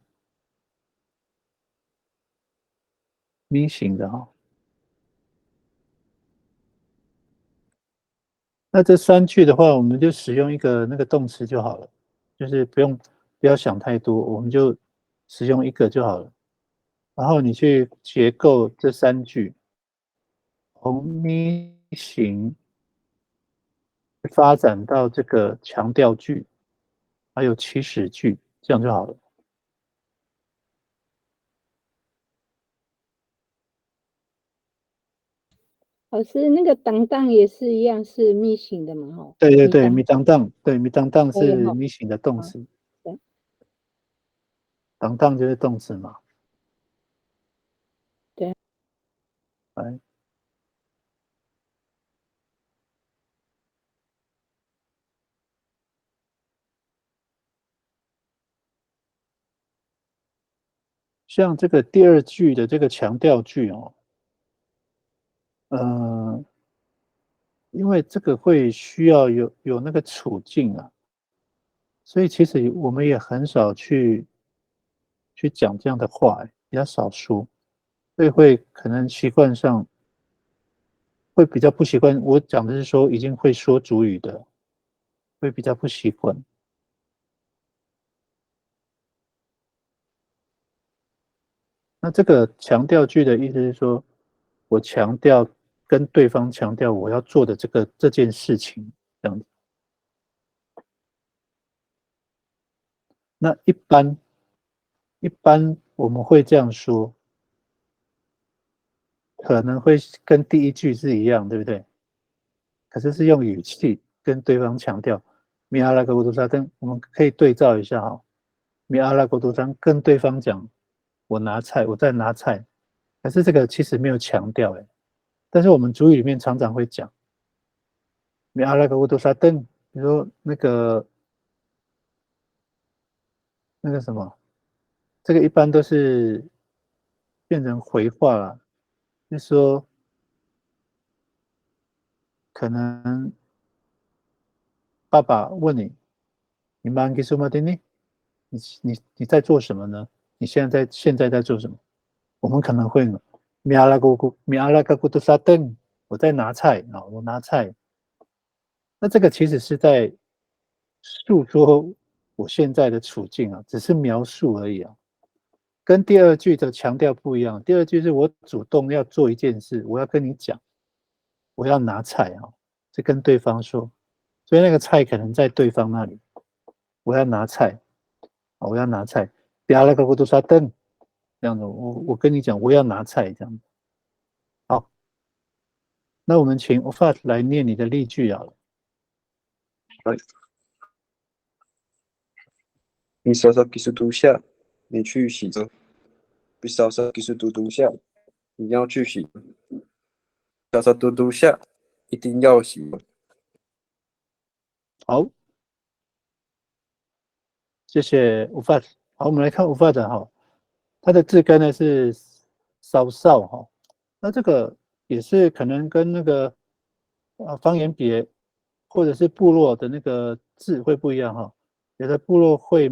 咪型的哈。那这三句的话，我们就使用一个那个动词就好了，就是不要想太多，我们就使用一个就好了。然后你去结构这三句，从咪型发展到这个强调句，还有起始句，这样就好了。老师，那个当当也是一样是咪型的嘛？哈。对对对，咪当当，对，咪当当是咪型的动词。对。当当就是动词嘛。对。像这个第二句的这个强调句哦，因为这个会需要有那个处境啊，所以其实我们也很少去讲这样的话，比较少说，所以会可能习惯上会比较不习惯。我讲的是说已经会说主语的，会比较不习惯。那这个强调句的意思是说，我强调跟对方强调我要做的这件事情，这样子。那一般我们会这样说，可能会跟第一句是一样，对不对？可是是用语气跟对方强调。米阿拉格古杜沙跟我们可以对照一下哈。米阿拉古杜沙跟对方讲，我拿菜，我在拿菜。可是这个其实没有强调但是我们主语里面常常会讲。米阿拉格古杜沙登，比如说那个什么，这个一般都是变成回话了，就是说可能爸爸问你，你忙给什么的呢？你在做什么呢？你现在在做什么？我们可能会米阿拉格古杜沙登，我在拿菜啊，我拿菜。那这个其实是在诉说我现在的处境啊，只是描述而已啊，跟第二句的强调不一样。第二句是我主动要做一件事，我要跟你讲，我要拿菜啊，是跟对方说，所以那个菜可能在对方那里，我要拿菜，我要拿菜，不要那个都沙灯这样子，我跟你讲，我要拿菜这样子。好，那我们请 Ofat 来念你的例句好了。你稍稍技术读下，你去洗车。你稍稍技术读下，你要去洗。稍稍读下，一定要洗。好，谢谢 Ofat。好，我们来看 Ofat 哈，它的字根呢是稍稍哈，那这个也是可能跟那个方言别或者是部落的那个字会不一样哈，有的部落会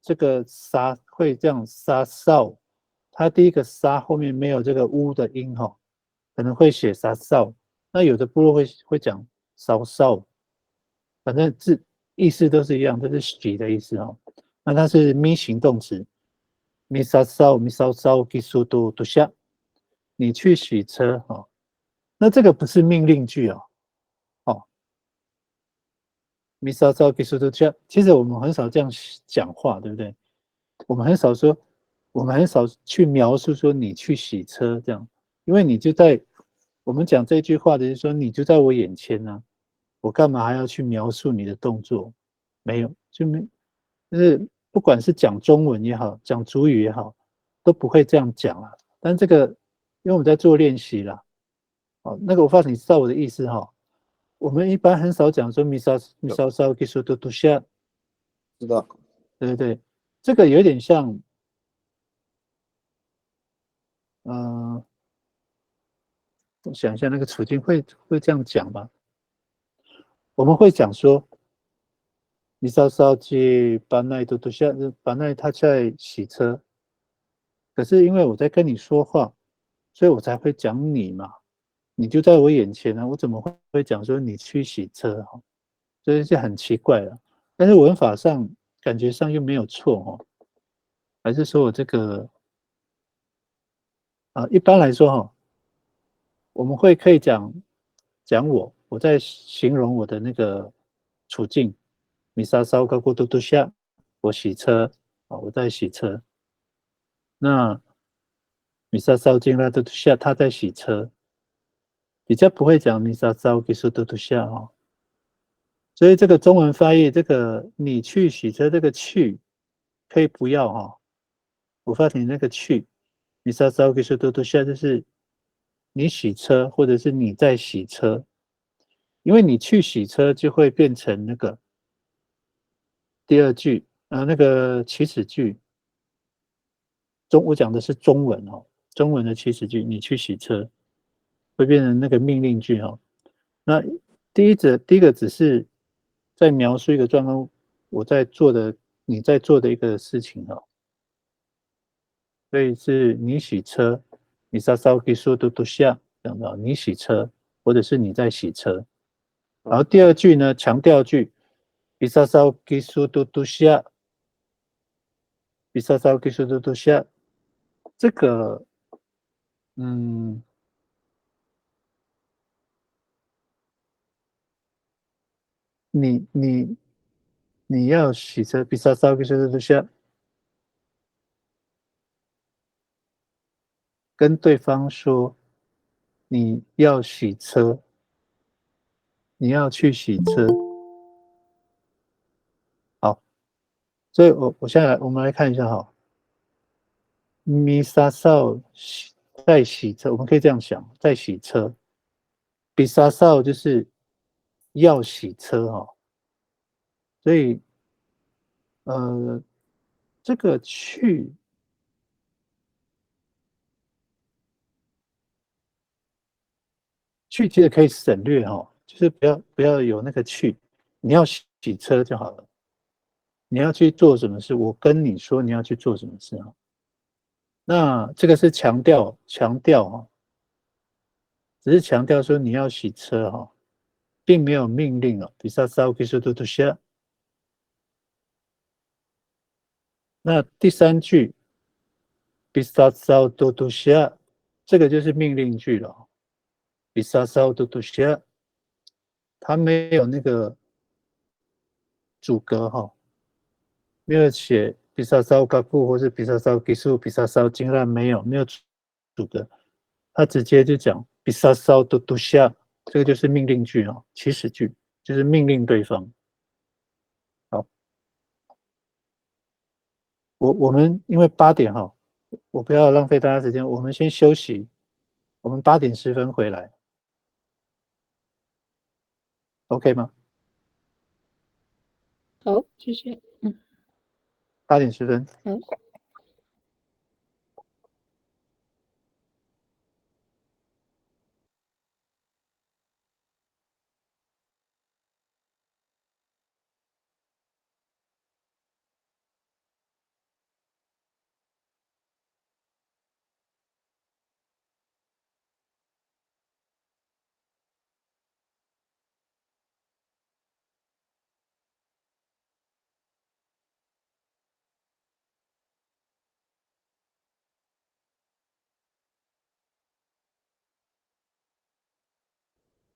这个沙会这样沙少，它第一个沙后面没有这个乌的音哈，可能会写沙少，那有的部落会讲稍稍，反正字意思都是一样，都是洗的意思哈。那它是咪形动词，咪稍稍咪稍稍技术读下，你去洗车哈。那这个不是命令句哦，咪稍稍技术读下，其实我们很少这样讲话，对不对？我们很少说，我们很少去描述说你去洗车这样，因为你就在我们讲这句话的就是说你就在我眼前呢、我干嘛还要去描述你的动作？没有，就是不管是讲中文也好，讲主语也好，都不会这样讲啊。但这个因为我们在做练习啦，那个我发现你知道我的意思哈。我们一般很少讲说米稍稍技术读下，知道。对对对，这个有点像，我想一下那个处境会这样讲吧？我们会讲说，米稍稍去把奈读下，把奈他在洗车，可是因为我在跟你说话，所以我才会讲你嘛，你就在我眼前啊，我怎么会讲说你去洗车哈？所以就很奇怪了。但是文法上感觉上又没有错哈，还是说我这个一般来说哈，我们可以讲我在形容我的那个处境，米沙烧高过嘟嘟下，我洗车我在洗车。那米沙烧进来嘟嘟下，他在洗车，比较不会讲米沙烧给说嘟嘟下哦。所以这个中文翻译，这个你去洗车，这个去可以不要哈。我发现那个去，米沙烧给说嘟嘟下，就是你洗车或者是你在洗车，因为你去洗车就会变成那个第二句那个祈使句，我讲的是中文哦，中文的祈使句，你去洗车，会变成那个命令句哦。那第一个只是在描述一个状况，我在做的，你在做的一个事情哦。所以是你洗车，你撒烧给速度下，这样的，你洗车，或者是你在洗车。然后第二句呢，强调句，比撒烧给速度下，比撒烧给速度下，这个，你要洗车，比撒烧给速度下，跟对方说你要洗车，你要去洗车。好，所以我现在我们来看一下哈，米沙少在洗车，我们可以这样想，在洗车。比沙少就是要洗车哈，所以这个去其实可以省略哈，就是不要有那个去，你要洗车就好了。你要去做什么事，我跟你说你要去做什么事哈。那这个是强调哈，只是强调说你要洗车哈，并没有命令哦。比萨萨基苏嘟嘟下。那第三句，比萨萨嘟嘟下，这个就是命令句了。比萨萨嘟嘟下，它没有那个主格哈，没有写比萨萨嘎布或是比萨萨基苏比萨萨竟然没有主格，它直接就讲比萨萨嘟嘟下，这个就是命令句哦，祈使句就是命令对方。好，我们因为8点哈，我不要浪费大家时间，我们先休息，我们8点10分回来 ，OK 吗？好，谢谢。8点10分。好。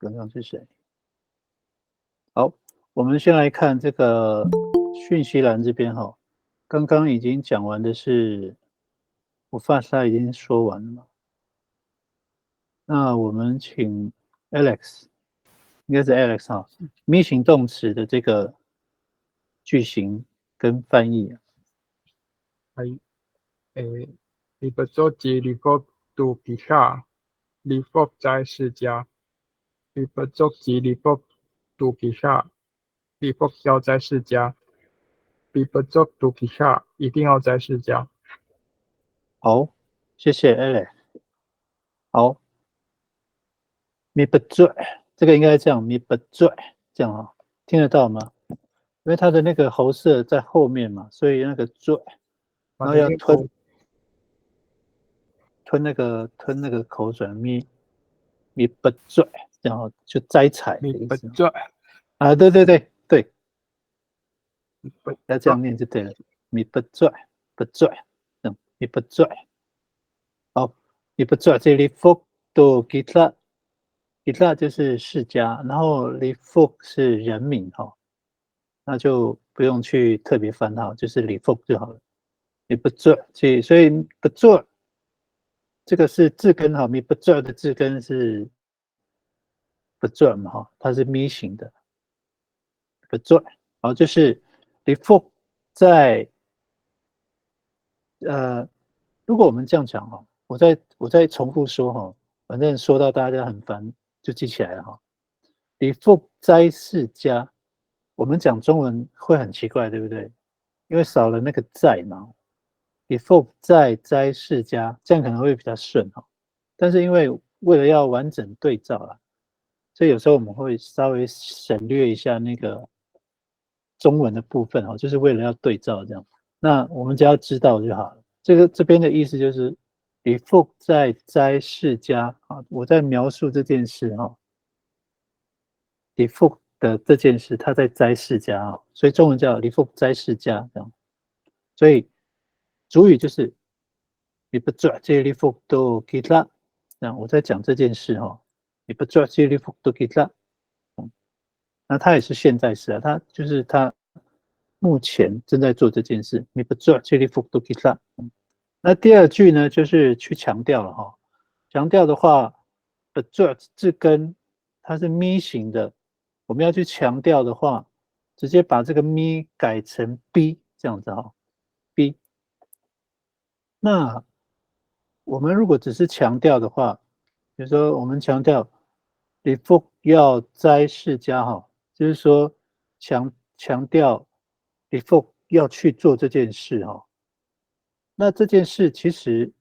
刚刚是谁？好，我们先来看这个讯息栏这边哈，刚刚已经讲完的是，我发萨已经说完了嘛？那我们请 Alex， 应该是 Alex 哈，咪形动词的这个句型跟翻译。はい。你不做吉利福杜比萨，利福在世家。你不做吉利福杜比萨，利福要在世家。你不做杜比萨，一定要在世家。好，谢谢 Alex。好，咪不做，这个应该这样，咪不做，这样啊，听得到吗？因为它的那个喉舌在后面嘛，所以那个做，然后要吞那个口水，咪不做，然后就摘采的意思。啊，对，要这样念就对了，咪不做，咪不做。好，咪不做，这里 folk 都 gitla 就是世家，然后里 folk 是人名哈，那就不用去特别翻号，就是里 folk 就好了。你不做，所以不做，这个是字根哈，咪不做的字根是不做嘛哈，它是咪形的，不做。好，就是里 folk 在如果我们这样讲哈，我再重复说哈，反正说到大家很烦就记起来了哈。李复斋世家，我们讲中文会很奇怪，对不对？因为少了那个在嘛。default 再摘释迦，这样可能会比较顺哈。但是因为为了要完整对照啦，所以有时候我们会稍微省略一下那个中文的部分哈，就是为了要对照这样。那我们只要知道就好了。这边的意思就是 default 再摘释迦啊，我在描述这件事哈。default 的这件事，他在摘释迦啊，所以中文叫 default 摘释迦这样。所以主语就是 default 这 default 都 kita， 那我在讲这件事哈 ，default 这 default 都 kita， 那他也是现在时啊，他就是他目前正在做这件事 default 这 default 都 kita。那第二句呢，就是去强调了哈，强调的话 default 字根它是咪型的。我们要去强调的话，直接把这个咪改成 b 这样子哈 ，b。那我们如果只是强调的话，比如说我们强调 default 要摘释迦哈，就是说强调 default 要去做这件事哈。那这件事其实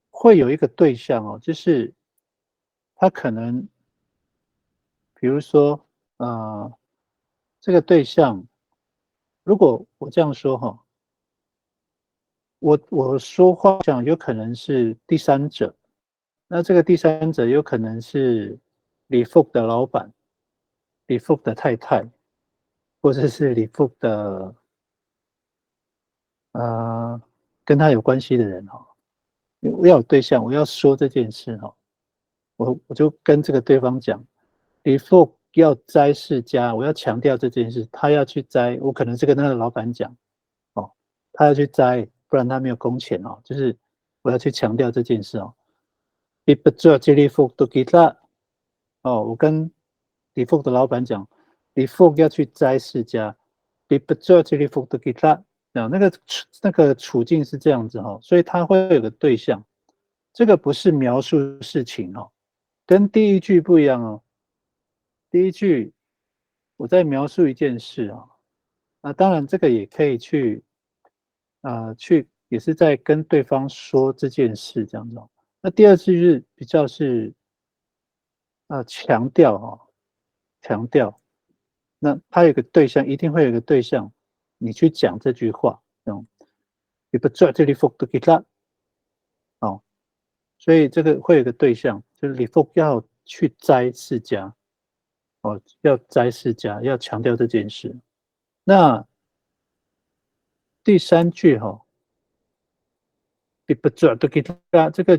会有一个对象哦，就是他可能，比如说这个对象，如果我这样说哈，我说话讲有可能是第三者，那这个第三者有可能是李富的老板、李富的太太，或者是李富的跟他有关系的人哈。我要有对象，我要说这件事哈，我就跟这个对方讲，李富要摘释迦，我要强调这件事，他要去摘，我可能是跟他的老板讲，哦，他要去摘，不然他没有工钱哦，就是我要去强调这件事哦。李不做这李富都给他，哦，我跟李富的老板讲，李富要去摘释迦，李不做这李富都给他，那个处境是这样子哈，所以他会有个对象，这个不是描述事情哦，跟第一句不一样哦。第一句我在描述一件事啊，那当然这个也可以去也是在跟对方说这件事这样子哦。那第二句是比较是强调哦，强调，那他有个对象，一定会有个对象，你去讲这句话，你不做这里 focus 给他哦，所以这个会有个对象，就是你 focus 要去摘释迦。哦，要摘释迦，要强调这件事。那第三句哈，你不做都给他，这个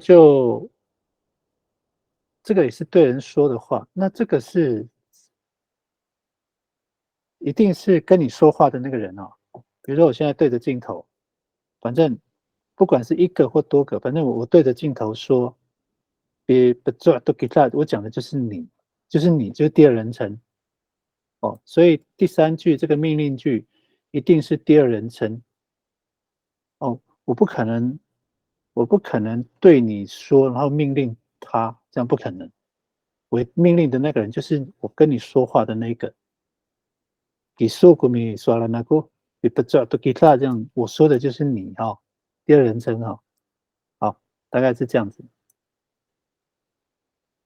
也是对人说的话。那这个是一定是跟你说话的那个人哦。比如说我现在对着镜头，反正不管是一个或多个，反正我对着镜头说，别不做都给他，我讲的就是你，就是第二人称。哦，所以第三句这个命令句一定是第二人称。哦，我不可能对你说，然后命令他，这样不可能。我命令的那个人就是我跟你说话的那个。给说过没说了那个，你不知道都给他这样，我说的就是你哈，第二人称哈。好，大概是这样子。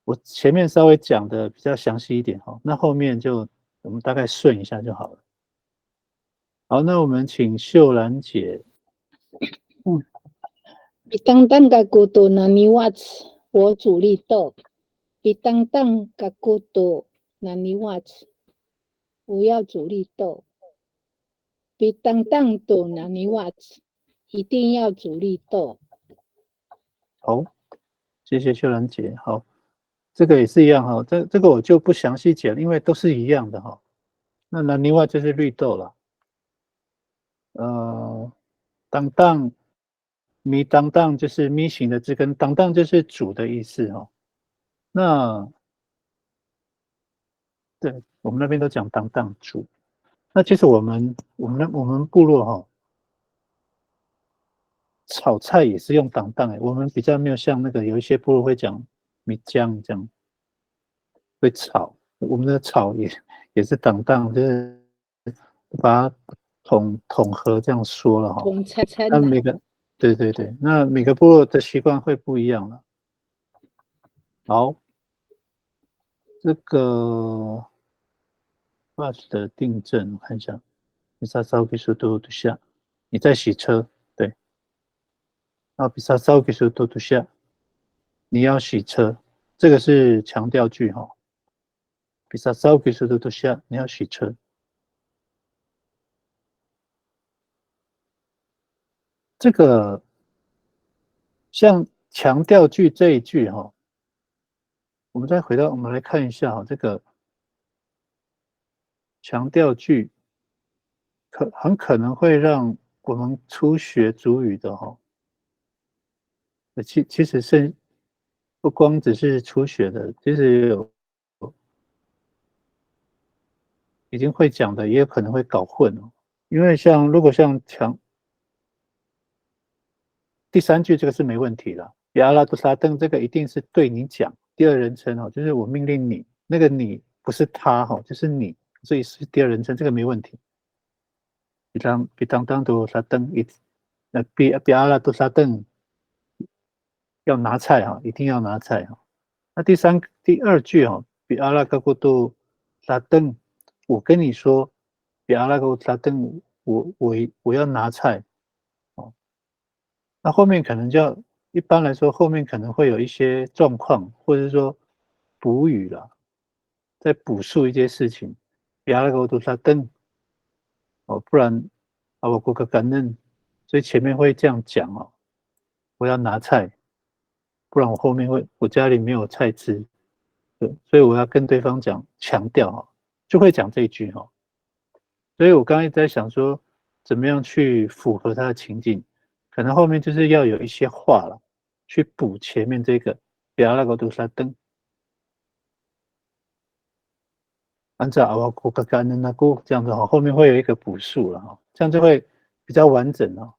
我前面稍微讲的比较详细一点哈，那后面就我们大概顺一下就好了。好，那我们请秀兰姐。比当当个古多那尼瓦茨，我主力豆。比当当个古多那尼瓦茨，不要主力豆。比当当多那尼瓦茨，一定要主力豆。好，谢谢秀兰姐。好，这个也是一样哈，这个我就不详细解了，因为都是一样的哈。那另外就是绿豆了。当当咪当当就是咪形的字根，当当就是主的意思哈。那对我们那边都讲当当主。那其实我们部落哈，炒菜也是用当当哎，我们比较没有像那个有一些部落会讲米浆这样会炒，我们的炒也是当当，就是把它统合这样说了哈。统称那的。对，那每个部落的习惯会不一样了。好，这个 bus 的订正，我看一下，比萨烧给速度下，你在洗车，对。那比萨烧给速度下，你要洗车，这个是强调句哈。比萨烧给速度下，你要洗车。这个像强调句这一句哈，我们来看一下哈，这个强调句很可能会让我们初学族语的哈，其实是不光只是初学的，其实有已经会讲的，也有可能会搞混哦。因为如果像第三句这个是没问题的，比阿拉杜沙登这个一定是对你讲，第二人称哦，就是我命令你，那个你不是他哈，就是你，所以是第二人称，这个没问题。比当杜沙登比阿拉杜沙登要拿菜哈，一定要拿菜哈。那第二句哈，比阿拉高古杜沙登，我跟你说，比阿拉高沙登，我要拿菜哦。那后面可能一般来说，后面可能会有一些状况，或者是说补语啦，在补述一些事情。比阿拉高杜沙登哦，不然我过个感恩，所以前面会这样讲哦，我要拿菜，不然我后面我家里没有菜吃，对，所以我要跟对方强调哈，就会讲这一句哈。所以我刚刚一直在想说，怎么样去符合他的情境，可能后面就是要有一些话了，去补前面这个不要那个杜沙灯，按照阿瓦库格干的那个这样子哈，后面会有一个补述了哈，这样就会比较完整哦。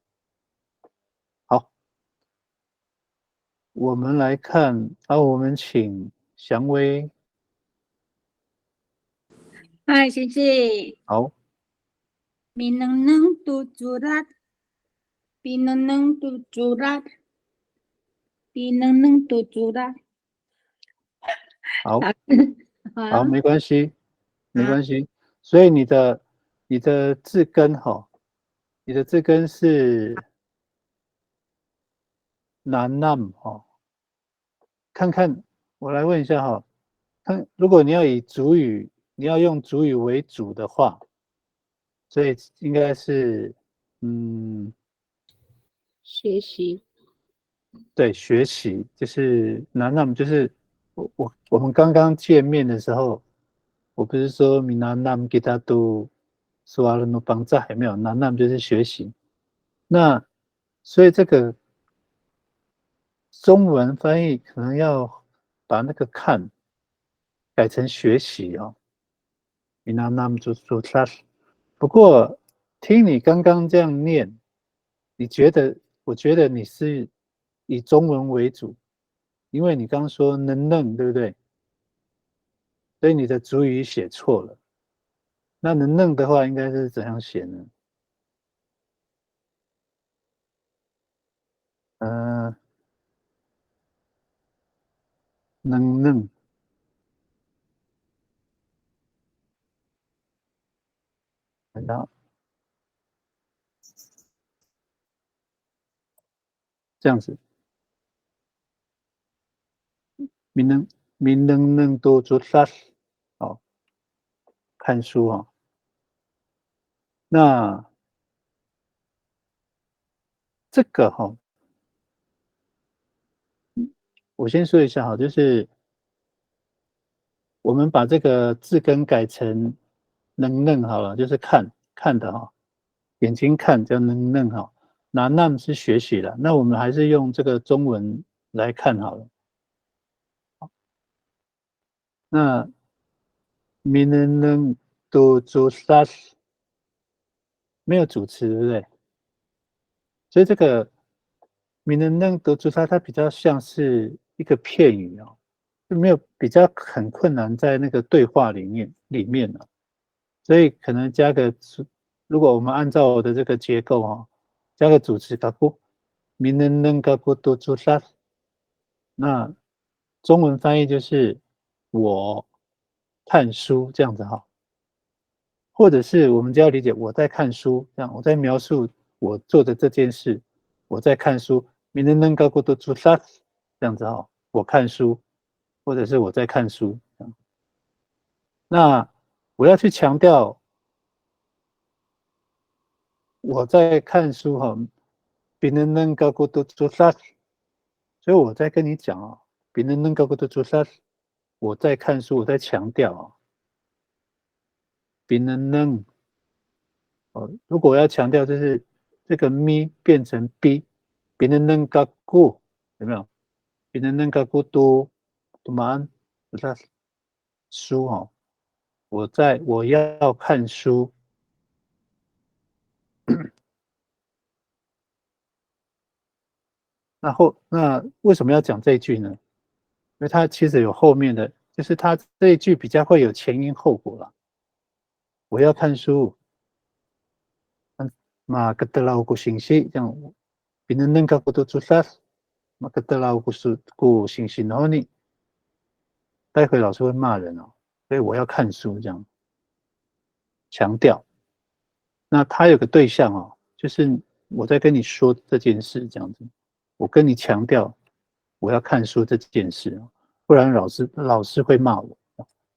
好，我们来看我们请祥威。嗨，谢谢。好，Mineneng tujurat, pineneng tujurat, pineneng tujurat。好，好，没关系，没关系。所以你的字根哈，你的字根是南nam哈。看看，我来问一下哈，如果你要用主语为主的话，所以应该是学习。对，学习就是南nam，就是我们刚刚见面的时候，我不是说闽南nam kita tu suara no bangsa 有没有？南 nam 就是学习。那所以这个中文翻译可能要把那个看改成学习哦。闽南 nam 就说 class。不过听你刚刚这样念，我觉得你是以中文为主，因为你刚刚说能，对不对？所以你的主语写错了。那能的话，应该是怎样写呢？能，然后这样子，明能多做 class， 好，看书啊。那这个哈，我先说一下哈，就是我们把这个字根改成能好了，就是看的哈，眼睛看叫能哈。那是学习了，那我们还是用这个中文来看好了。那明能多做 class 没有主词，对不对？所以这个名人能得出它比较像是一个片语哦，就没有比较很困难在那个对话里面所以可能加个如果我们按照我的这个结构加个主词가고 미는는 가고 또 주사，那中文翻译就是我看书这样子或者是我们就要理解我在看书，这样我在描述我做的这件事，我在看书，미는는 가고 또 주사，这样子我看书，或者是我在看书。那我要去强调我在看书비는는 가고 또 주사，所以我在跟你讲비는는 가고 또 주사，我在看书，我在强调비는는如果我要强调就是这个咪变成 비는는 가고，有没有비는는 가고 또 만 주사，书我要看书。那为什么要讲这一句呢？因为它其实有后面的，就是它这一句比较会有前因后果了。我要看书，ketelaw ko singsi，这样bineneng ka ko to susas，ketelaw ko singsi no ni，待会老师会骂人所以我要看书这样强调。那他有个对象就是我在跟你说这件事这样子。我跟你强调我要看书这件事不然老师会骂我。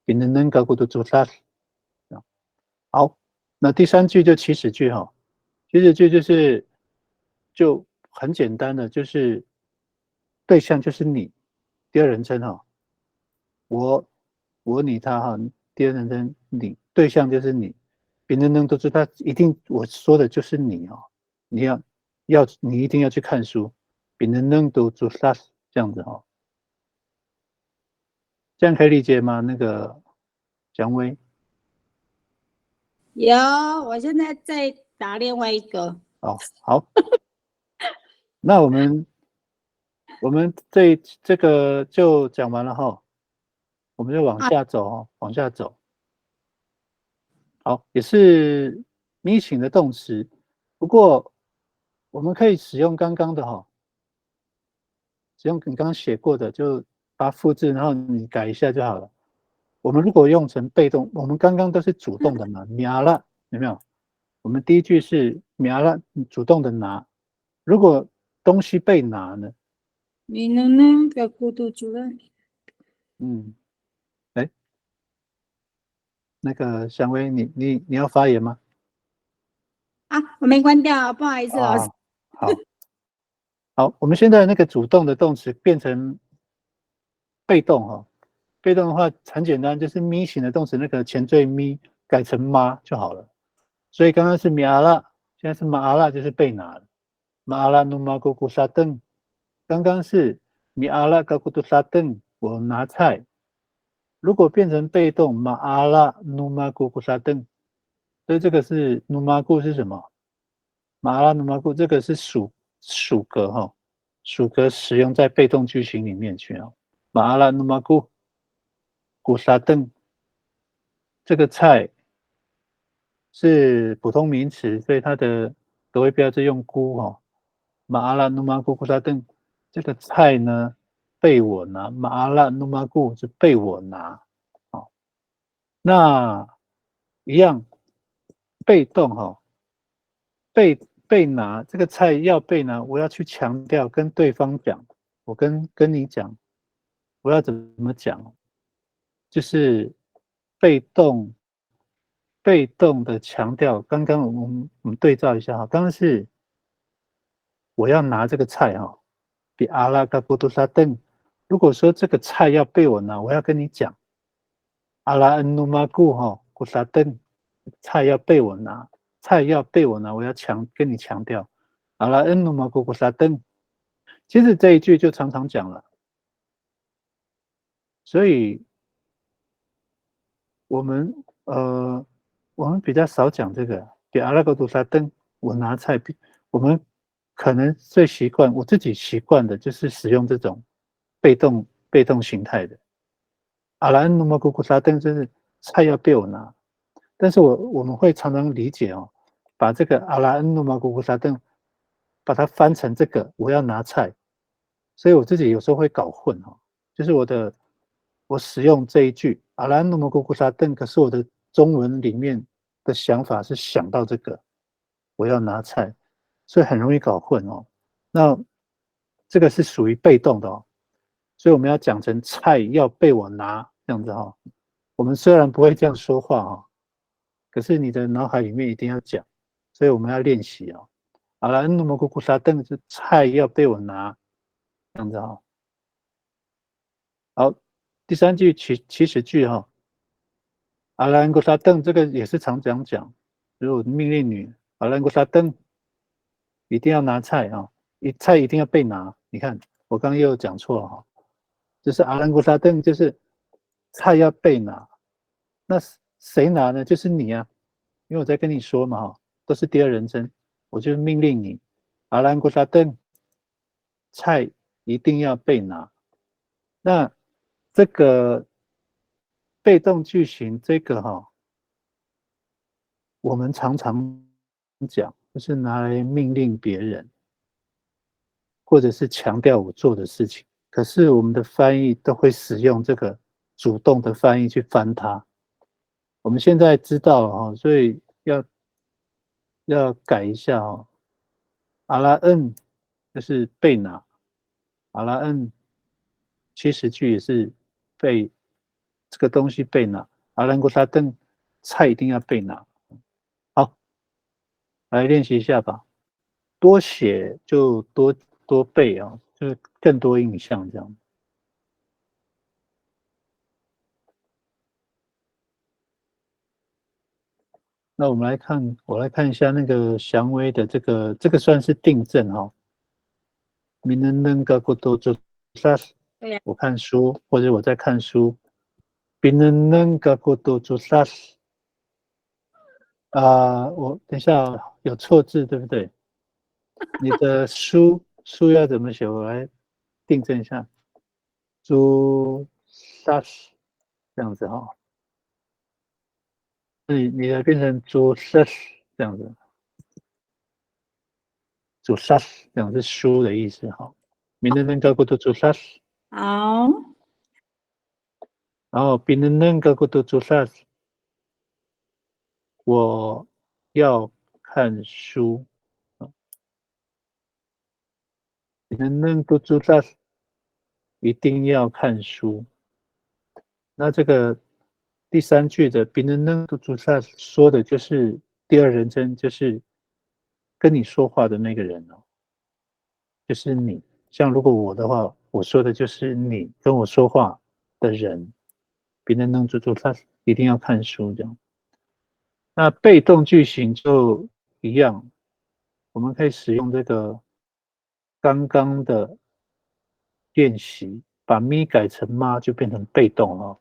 bineneng ka ko to susas。好，那第三句就祈使句祈使句就很简单的，就是对象就是你，第二人称我你他第二人称你，对象就是你，别人都知道一定我说的就是你你一定要去看书，别人都知道这样子这样可以理解吗？那个蒋威。有，我现在在打另外一个。好，那我们这个就讲完了我们就往下走往下走。好，也是咪请的动词，不过我们可以使用刚刚的使用你刚刚写过的，就把它复制，然后你改一下就好了。我们如果用成被动，我们刚刚都是主动的嘛，拿了有没有？我们第一句是拿了，主动的拿。如果东西被拿呢？미는는 갖고 또 주라。那个香薇，你要发言吗？我没关掉，不好意思，老师。好，我们现在那个主动的动词变成被动被动的话很简单，就是咪型的动词那个前缀咪改成妈就好了。所以刚刚是米阿拉，现在是马阿拉，就是被拿了。马阿拉努马古古沙登，刚刚是米阿拉高古杜沙登，我拿菜。如果变成被动，马阿拉努马古古沙登，所以这个是努马古是什么？马阿拉努马古这个是属格属格使用在被动句型里面去马阿拉努马古古沙登，这个菜是普通名词，所以它的格位标志用菇马阿拉努马古古沙登，这个菜呢被我拿，马阿拉努马古是被我拿那一样被动被拿，这个菜要被拿，我要去强调跟对方讲，我跟你讲，我要怎么讲？就是被动的强调。刚刚我们对照一下刚刚是我要拿这个菜比阿拉嘎古杜沙登。如果说这个菜要被我拿，我要跟你讲，阿拉恩努马古古沙登，菜要被我拿。菜要被我拿，我要跟你强调，阿拉恩努马古古沙登。其实这一句就常常讲了，所以我们比较少讲这个，比阿拉古杜沙登，我拿菜。我们可能最习惯，我自己习惯的就是使用这种被动形态的。阿拉恩努马古古沙登就是菜要被我拿，但是我们会常常理解把这个阿拉恩努玛古古沙邓，把它翻成这个我要拿菜，所以我自己有时候会搞混哦，就是我使用这一句阿拉恩努玛古古沙邓，可是我的中文里面的想法是想到这个我要拿菜，所以很容易搞混哦。那这个是属于被动的哦，所以我们要讲成菜要被我拿这样子哈、哦。我们虽然不会这样说话哈、哦，可是你的脑海里面一定要讲，所以我们要练习哦。好了，那么咕咕沙凳是菜要被我拿，这样子哈、哦。好，第三句祈使句哈、哦，阿兰古沙凳这个也是常讲，如果命令女阿兰古沙凳一定要拿菜啊、哦，菜一定要被拿。你看我刚刚又讲错了哈、哦，就是阿兰古沙凳就是菜要被拿，那谁拿呢？就是你啊，因为我在跟你说嘛哈，都是第二人称，我就命令你，阿兰古沙凳菜一定要被拿。那这个被动句型这个哈，我们常常讲，就是拿来命令别人，或者是强调我做的事情。可是我们的翻译都会使用这个主动的翻译去翻它。我们现在知道哈，所以要改一下哦。阿拉恩就是被拿，阿拉恩祈使句也是被这个东西被拿，阿兰古沙邓菜一定要被拿。好，来练习一下吧。多写就多背啊，就是更多印象这样。那我来看一下那个祥威的这个算是订正哈、哦。明能能个过多做啥？我看书或者我在看书。明能能个过多做啥？我等一下有错字对不对？你的书要怎么写？我来订正一下。做啥？这样子哈、哦。你的变成做啥这样子。做啥这样是书的意思哈。明能能个过多做啥？好，然后别人能够做啥？我要看书。别人能够做啥？一定要看书。那这个第三句的别人能够做啥说的就是第二人称，就是跟你说话的那个人哦，就是你。像如果我的话，我说的就是你跟我说话的人。别人能做啥？一定要看书这样。那被动句型就一样，我们可以使用这个刚刚的练习，把咪改成妈就变成被动哦。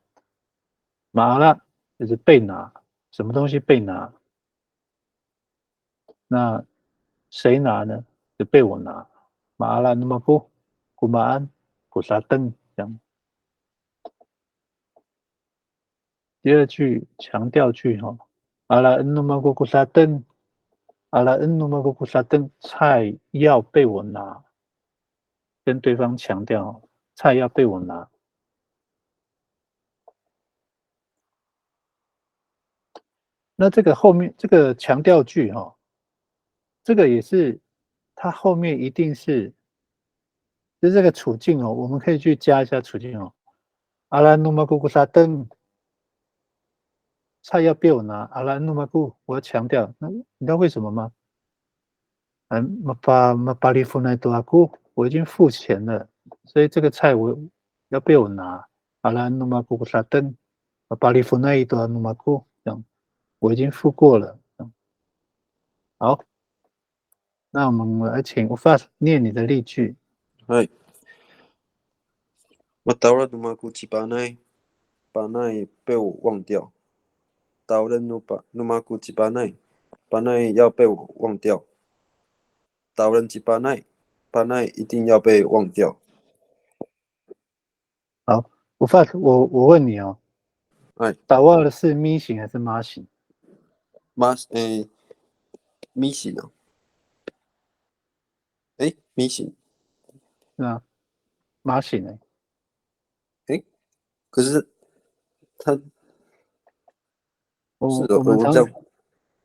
麻了就是被拿，什么东西被拿？那谁拿呢？就被我拿。麻了那么不，古马安，古沙登这样。第二句强调句哈，阿拉恩努马古古沙登。阿拉恩努马古古沙登，菜要被我拿，跟对方强调菜要被我拿。那这个后面这个强调句哈，这个也是它后面一定是，就是这个处境哦，我们可以去加一下处境哦。阿拉努马古古沙登，菜要被我拿。阿拉努马古，我要强调，那你知道为什么吗？马巴利夫奈多阿古，我已经付钱了，所以这个菜我要被我拿。阿拉努马古古沙登，马巴利夫奈多阿努马古，这样我已经付过了。好，那我们来请吴发念你的例句。はい。我到了努马古吉巴奈，巴奈被我忘掉。到了努马古吉巴奈，巴奈要被我忘掉。到了吉巴奈，巴奈一定要被忘掉。好，吴发，我问你哦，哎，打忘了是咪型还是妈型？妈，咪型哦，哎，咪型，是吧？马醒哎，哎，可是它是我哦，我们常我这样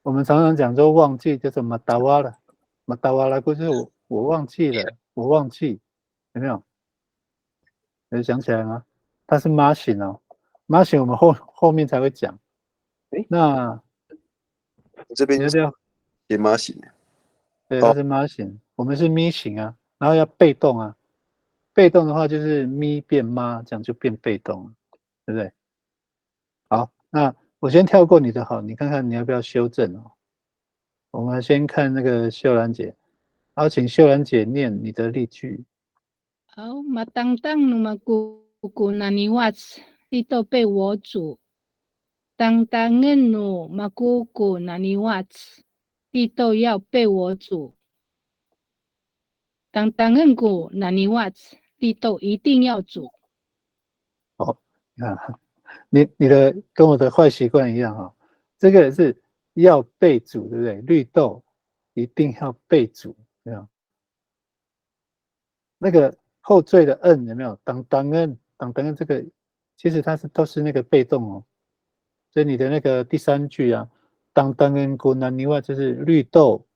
我们常常讲说忘记就是马达瓦了，马达瓦了，就是我忘记了，我忘记，有没有？有想起来吗？它是马醒哦，马醒我们后面才会讲。诶那我这边你要不要？写马型，对，它哦，是马型，我们是咪型啊，然后要被动啊，被动的话就是咪变妈，这样就变被动了，对不对？好，那我先跳过你的好，你看看你要不要修正哦。我们先看那个秀兰姐，好，请秀兰姐念你的例句。好，matangtang numagugu naniwats dito被我主，tangtangan nu magugu naniwats dito 要被我主，tangtangan gu naniwats dito 一定要煮。哦，啊，你的跟我的坏习惯一样哈、哦，这个是要被煮，对不对？绿豆一定要被煮，有没有？那个后缀的嗯有没有？当这个其实它都是那个被动哦，所以你的那个第三句啊，当古南尼瓦就是绿豆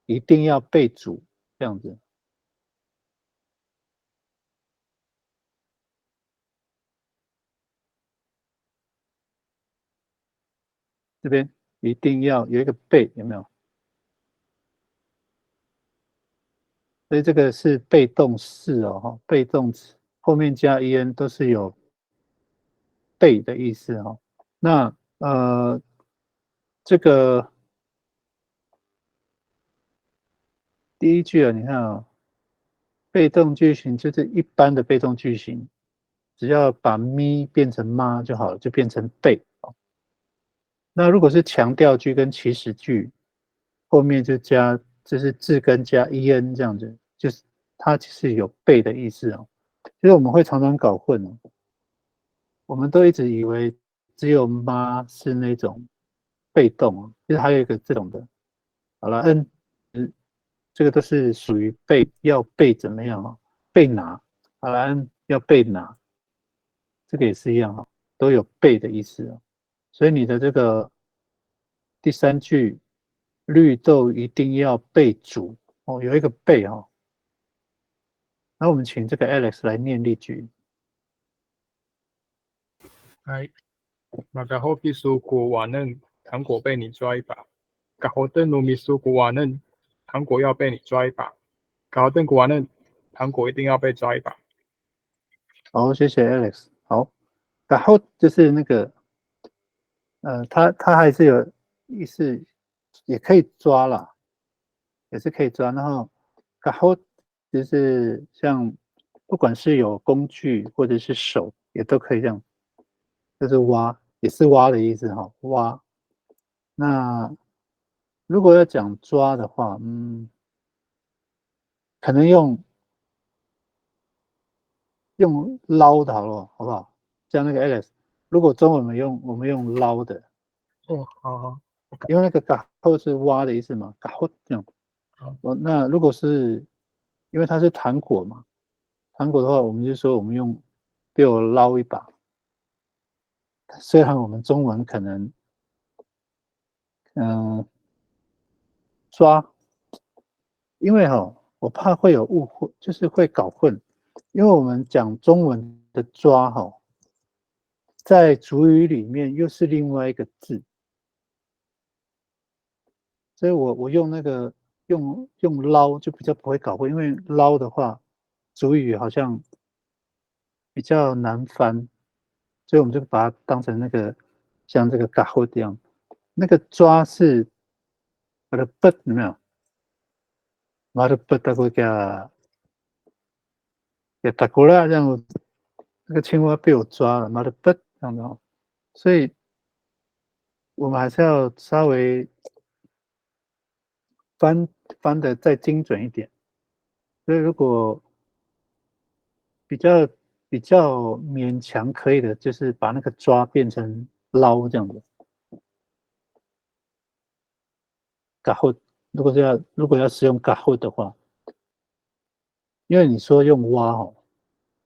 一定要被煮这样子。这边一定要有一个被，有没有？所以这个是被动式哦，被动词后面加 en 都是有被的意思哦。那这个第一句啊，你看啊，被动句型就是一般的被动句型，只要把咪变成妈就好了，就变成被。那如果是强调句跟祈使句，后面就加就是字根加 en 这样子，就是它其实有被的意思哦。其实我们会常常搞混哦，我们都一直以为只有妈是那种被动，其实还有一个这种的。好了，n 这个都是属于被要被怎么样哦，被拿。好了，n 要被拿，这个也是一样哦，都有被的意思哦。所以你的这个第三句，绿豆一定要被煮哦，有一个被哦。那我们请这个 Alex 来念例句。哎，Magahoki suku wanen，糖果被你抓一把。Gahoten numi suku wanen，糖果要被你抓一把。Gahoten wanen，糖果一定要被抓一把。好，谢谢 Alex。好，然后就是那个它还是有意思，也可以抓啦，也是可以抓。然后，然后就是像不管是有工具或者是手，也都可以这样，就是挖，也是挖的意思哈，挖。那如果要讲抓的话，可能用捞的好了，好不好？像那个 Alex，如果中文我们用捞的，哦，好好，因为那个嘎后是挖的意思嘛，嘎后这样。那如果是因为它是糖果嘛，糖果的话，我们就说我们用给我捞一把。虽然我们中文可能抓，因为我怕会有误会，就是会搞混，因为我们讲中文的抓在主语里面又是另外一个字，所以我用那个用捞就比较不会搞混，因为捞的话主语好像比较难翻，所以我们就把它当成那个像这个嘎后这样，那个抓是把它不有没有？把它不大概给打过来，这样那个青蛙被我抓了，妈的不这样的，所以我们还是要稍微翻的再精准一点。所以如果比较勉强可以的，就是把那个抓变成捞这样子。然后如果要使用 kahut 的话，因为你说用挖哦，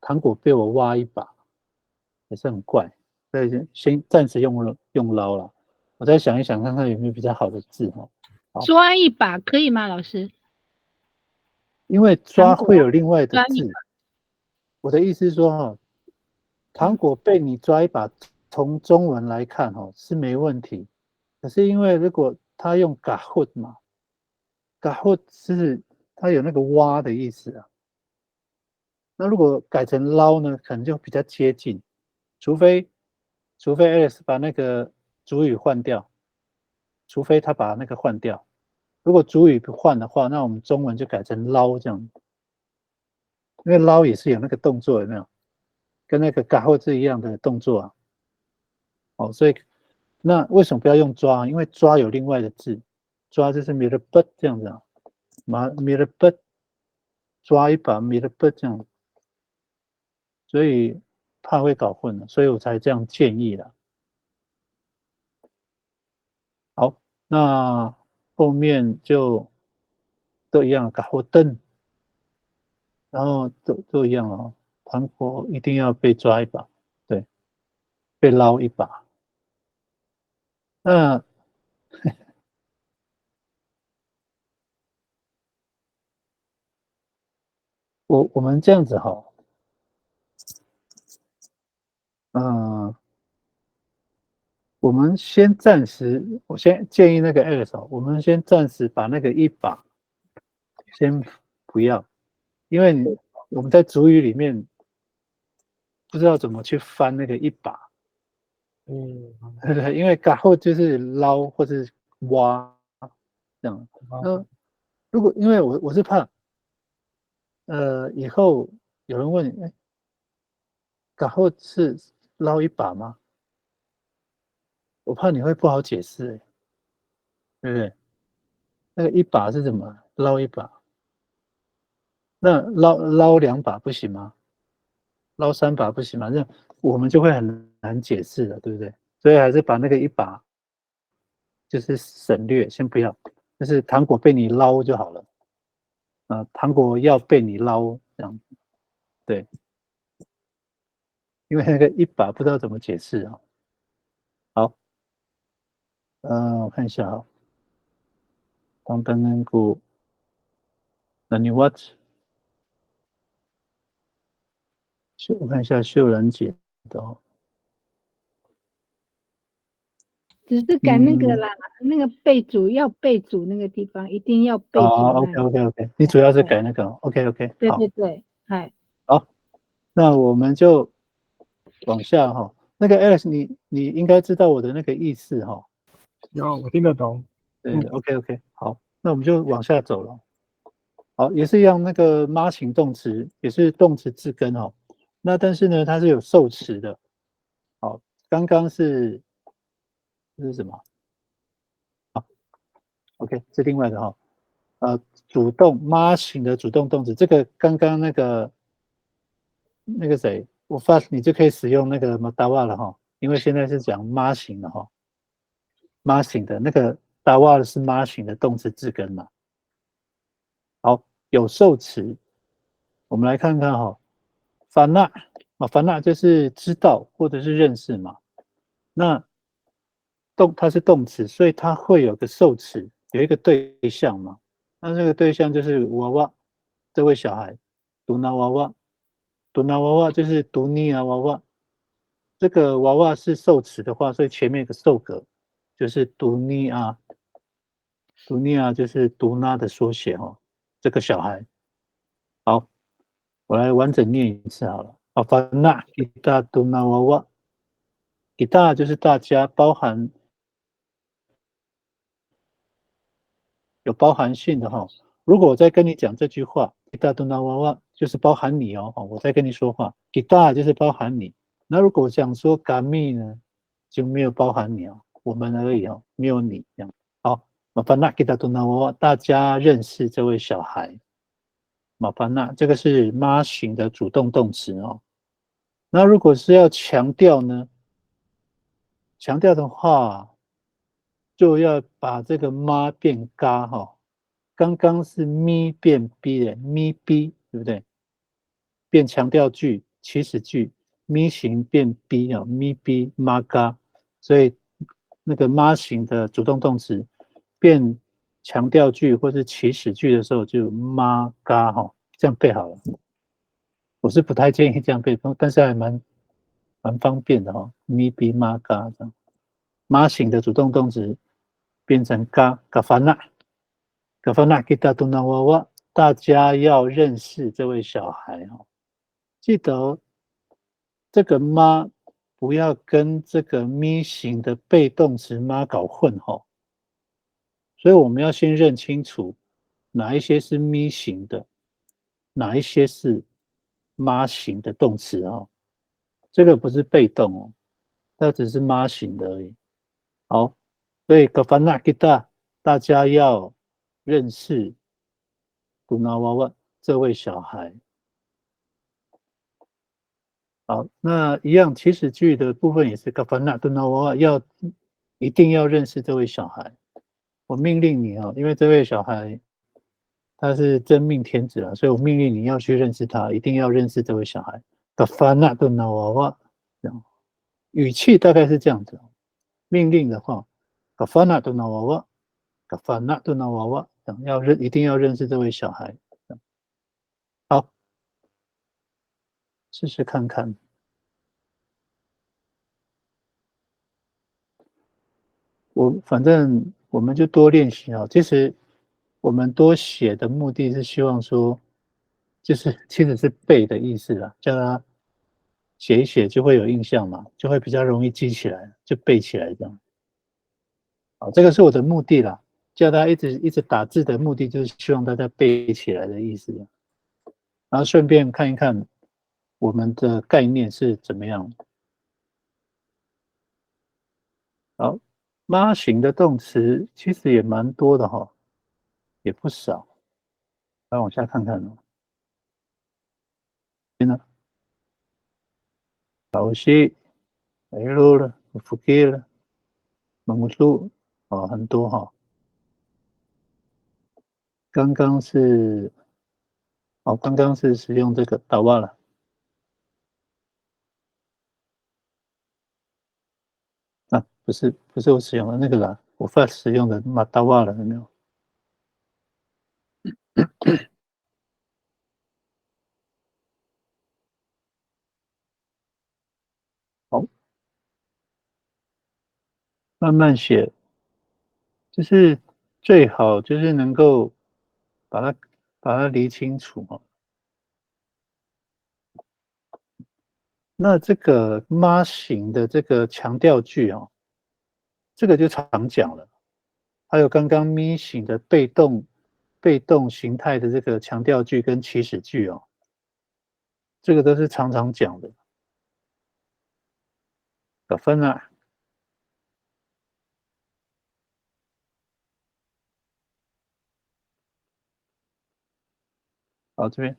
糖果被我挖一把，也是很怪，所以先暂时用捞了。我再想一想，看看有没有比较好的字哈。抓一把可以吗，老师？因为抓会有另外的抓一字。我的意思是说哈，糖果被你抓一把，从中文来看哈是没问题。可是因为如果他用 kahut 嘛 ，kahut 是它有那个挖的意思啊。那如果改成捞呢，可能就比较接近，除非 Alex 把那个主语换掉，除非他把那个换掉。如果主语不换的话，那我们中文就改成捞这样，因为捞也是有那个动作，有没有？跟那个嘎或字一样的动作啊。哦，所以那为什么不要用抓？因为抓有另外的字，抓就是 mirabut 这样子啊，mirabut 抓一把 mirabut 这样，所以怕会搞混了，所以我才这样建议了。好，那后面就都一样，嘎或灯，然后都一样哦。糖果一定要被抓一把，对，被捞一把。那我们这样子哈，我们先暂时，我先建议那个 Alex 我们先暂时把那个一把先不要，因为我们在主语里面不知道怎么去翻那个一把，因为嘎后就是捞或是挖这样。如果因为我是怕，以后有人问你，哎，嘎后是捞一把吗？我怕你会不好解释，对不对？那个一把是怎么捞一把？那捞两把不行吗？捞三把不行吗？这我们就会很难解释了，对不对？所以还是把那个一把就是省略，先不要，就是糖果被你捞就好了。糖果要被你捞这样子，对，因为那个一把不知道怎么解释啊。好，我看一下啊，当当跟股，那你 what？我看一下秀兰姐的哦。只是改那个啦，那个备注要备注那个地方一定要备注。OK， 你主要是改那个 OK， 对对对，哎，好，那我们就往下哈。那个 Alex，你应该知道我的那个意思哈。有，我听得懂。对，OK， 好，那我们就往下走了。好，也是一样，那个妈型动词也是动词字根哈。那但是呢，它是有受词的。好，刚刚是这是什么？好 ，OK， 是另外的哈。主动妈型的主动动词，这个刚刚那个谁，我发你就可以使用那个达瓦了哈，因为现在是讲妈型的哈，妈型的那个达瓦是妈型的动词字根嘛。好，有受词，我们来看看哈，凡纳就是知道或者是认识嘛。那它是动词，所以它会有个受词，有一个对象嘛。那这个对象就是娃娃，这位小孩，读拿娃娃，读拿娃娃就是读尼啊娃娃。这个娃娃是受词的话，所以前面有个受格，就是读尼啊，读尼啊就是读拿的缩写哦。这个小孩，好，我来完整念一次好了。阿法纳吉达读拿娃娃，吉达就是大家，有包含性的哈。如果我再跟你讲这句话，吉达多纳娃娃就是包含你哦。我在跟你说话，吉达就是包含你。那如果讲说嘎密呢，就没有包含你哦，我们而已哦，没有你这样。好，马凡纳吉达多纳娃娃，大家认识这位小孩。马凡纳这个是妈型的主动动词哦。那如果是要强调呢？强调的话，就要把这个妈变嘎哈。刚刚是咪变 b 的咪 b， 对不对？变强调句、祈使句，咪型变 b 啊，咪 b 妈嘎，所以那个妈型的主动动词变强调句或是祈使句的时候就妈嘎哈，这样背好了。我是不太建议这样背，但是还蛮方便的哈，咪 b 妈嘎这样。妈型的主动动词变成嘎嘎凡纳，嘎凡纳给大东南娃娃，大家要认识这位小孩哈。记得这个妈不要跟这个咪型的被动词妈搞混哈，所以我们要先认清楚哪一些是咪型的，哪一些是妈型的动词哈。这个不是被动哦，它只是妈型的而已。好，所以格凡纳吉达，大家要认识古纳娃娃这位小孩。好，那一样祈使句的部分也是格凡纳杜纳娃娃一定要认识这位小孩。我命令你哦，因为这位小孩他是真命天子了，所以我命令你要去认识他，一定要认识这位小孩。格凡纳杜纳娃娃，这样语气大概是这样子。命令的话，格凡纳杜纳娃娃，格凡纳杜纳娃娃，一定要认识这位小孩。好，试试看看。反正我们就多练习啊。其实我们多写的目的是希望说，其实是背的意思啦，叫他写一写就会有印象嘛，就会比较容易记起来，就背起来这样。好，这个是我的目的啦，叫他一直打字的目的就是希望大家背起来的意思。然后顺便看一看我们的概念是怎么样。好，妈型的动词其实也蛮多的哈，也不少。来往下看看哦。老西、梅洛了、福给了、蒙苏哦，很多哈。刚刚是使用这个达瓦了。啊，不是我使用的那个啦，我发使用的马达瓦了，有没有？好，慢慢写，就是最好就是能够把它理清楚哦。那这个妈型的这个强调句哦，这个就常讲了。还有刚刚咪型的被动形态的这个强调句跟祈使句哦，这个都是常常讲的。可分啊，好，这边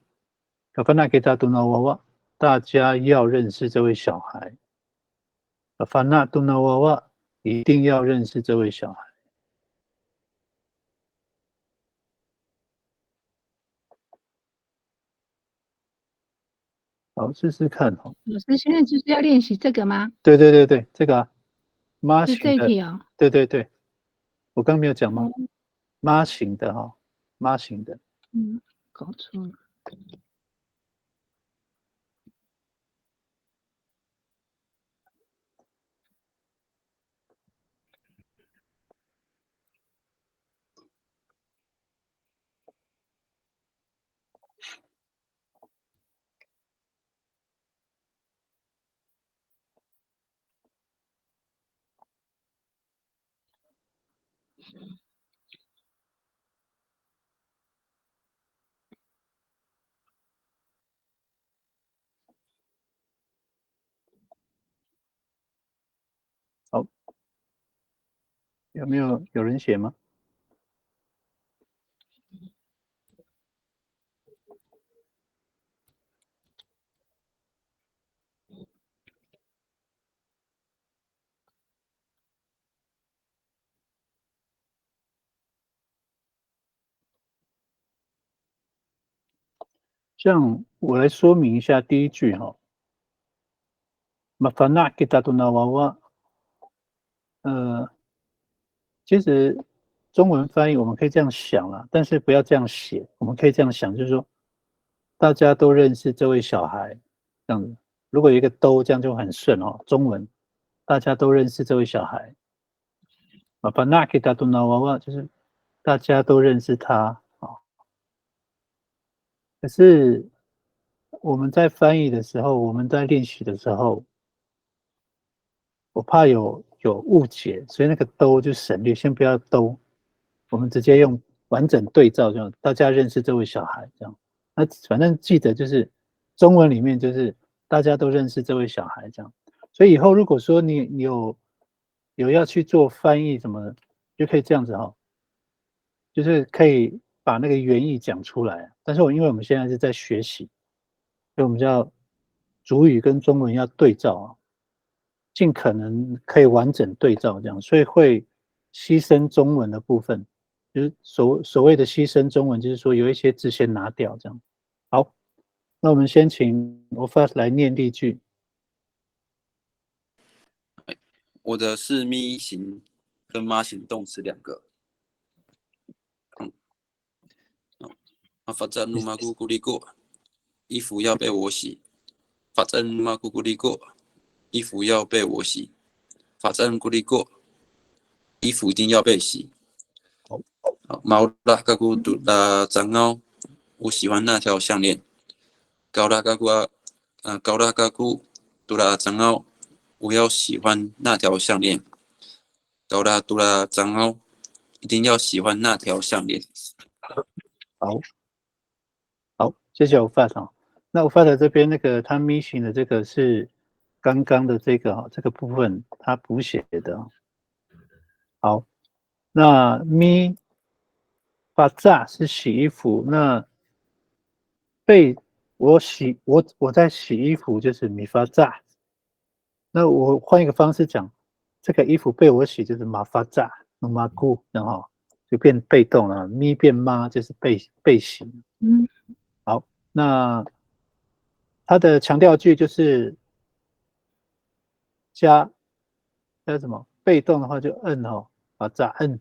可分啊，给他读那娃娃，大家要认识这位小孩。可分啊，读那娃娃，一定要认识这位小孩。好，试试看哦。老师现在就是要练习这个吗？对，这个啊，妈是型的，这一题哦。对，我刚没有讲吗？哦，妈型的哈，妈型的。搞错了。好，有人写吗？像我来说明一下第一句哈，Mafana kita tunawawa，其实中文翻译我们可以这样想啦，但是不要这样写，我们可以这样想，就是说大家都认识这位小孩，这样子。如果有一个都，这样就很顺哦。中文大家都认识这位小孩，Mafana kita tunawawa就是大家都认识他啊。可是我们在翻译的时候，我们在练习的时候，我怕有误解，所以那个都就省略，先不要都，我们直接用完整对照，这样大家认识这位小孩这样。那反正记得就是中文里面就是大家都认识这位小孩这样。所以以后如果说你有要去做翻译什么的，就可以这样子哈，就是可以把那个原意讲出来。但是因为我们现在是在学习，所以我们就要主语跟中文要对照啊，尽可能可以完整对照这样，所以会牺牲中文的部分，就是所谓的牺牲中文，就是说有一些字先拿掉这样。好，那我们先请我发来念例句。我的是咪型跟妈型动词2个。发展努马古古里过，衣服要被我洗。发展努马古古里过，衣服要被我洗。发展古里过，衣服一定要被洗。毛拉嘎古杜拉藏奥，我喜欢那条项链。高拉嘎古杜拉藏奥，我要喜欢那条项链。高拉杜拉藏奥，一定要喜欢那条项链。好，谢谢我发长。那我发的这边那个他 mission 的这个是刚刚的这个部分他补写的。好，那咪发炸是洗衣服，那被我在洗衣服就是米发炸。那我换一个方式讲，这个衣服被我洗就是马发炸，马姑，然后就变被动了，咪变妈就是被洗。好，那它的强调句就是加什么？被动的话就摁哦，把炸摁。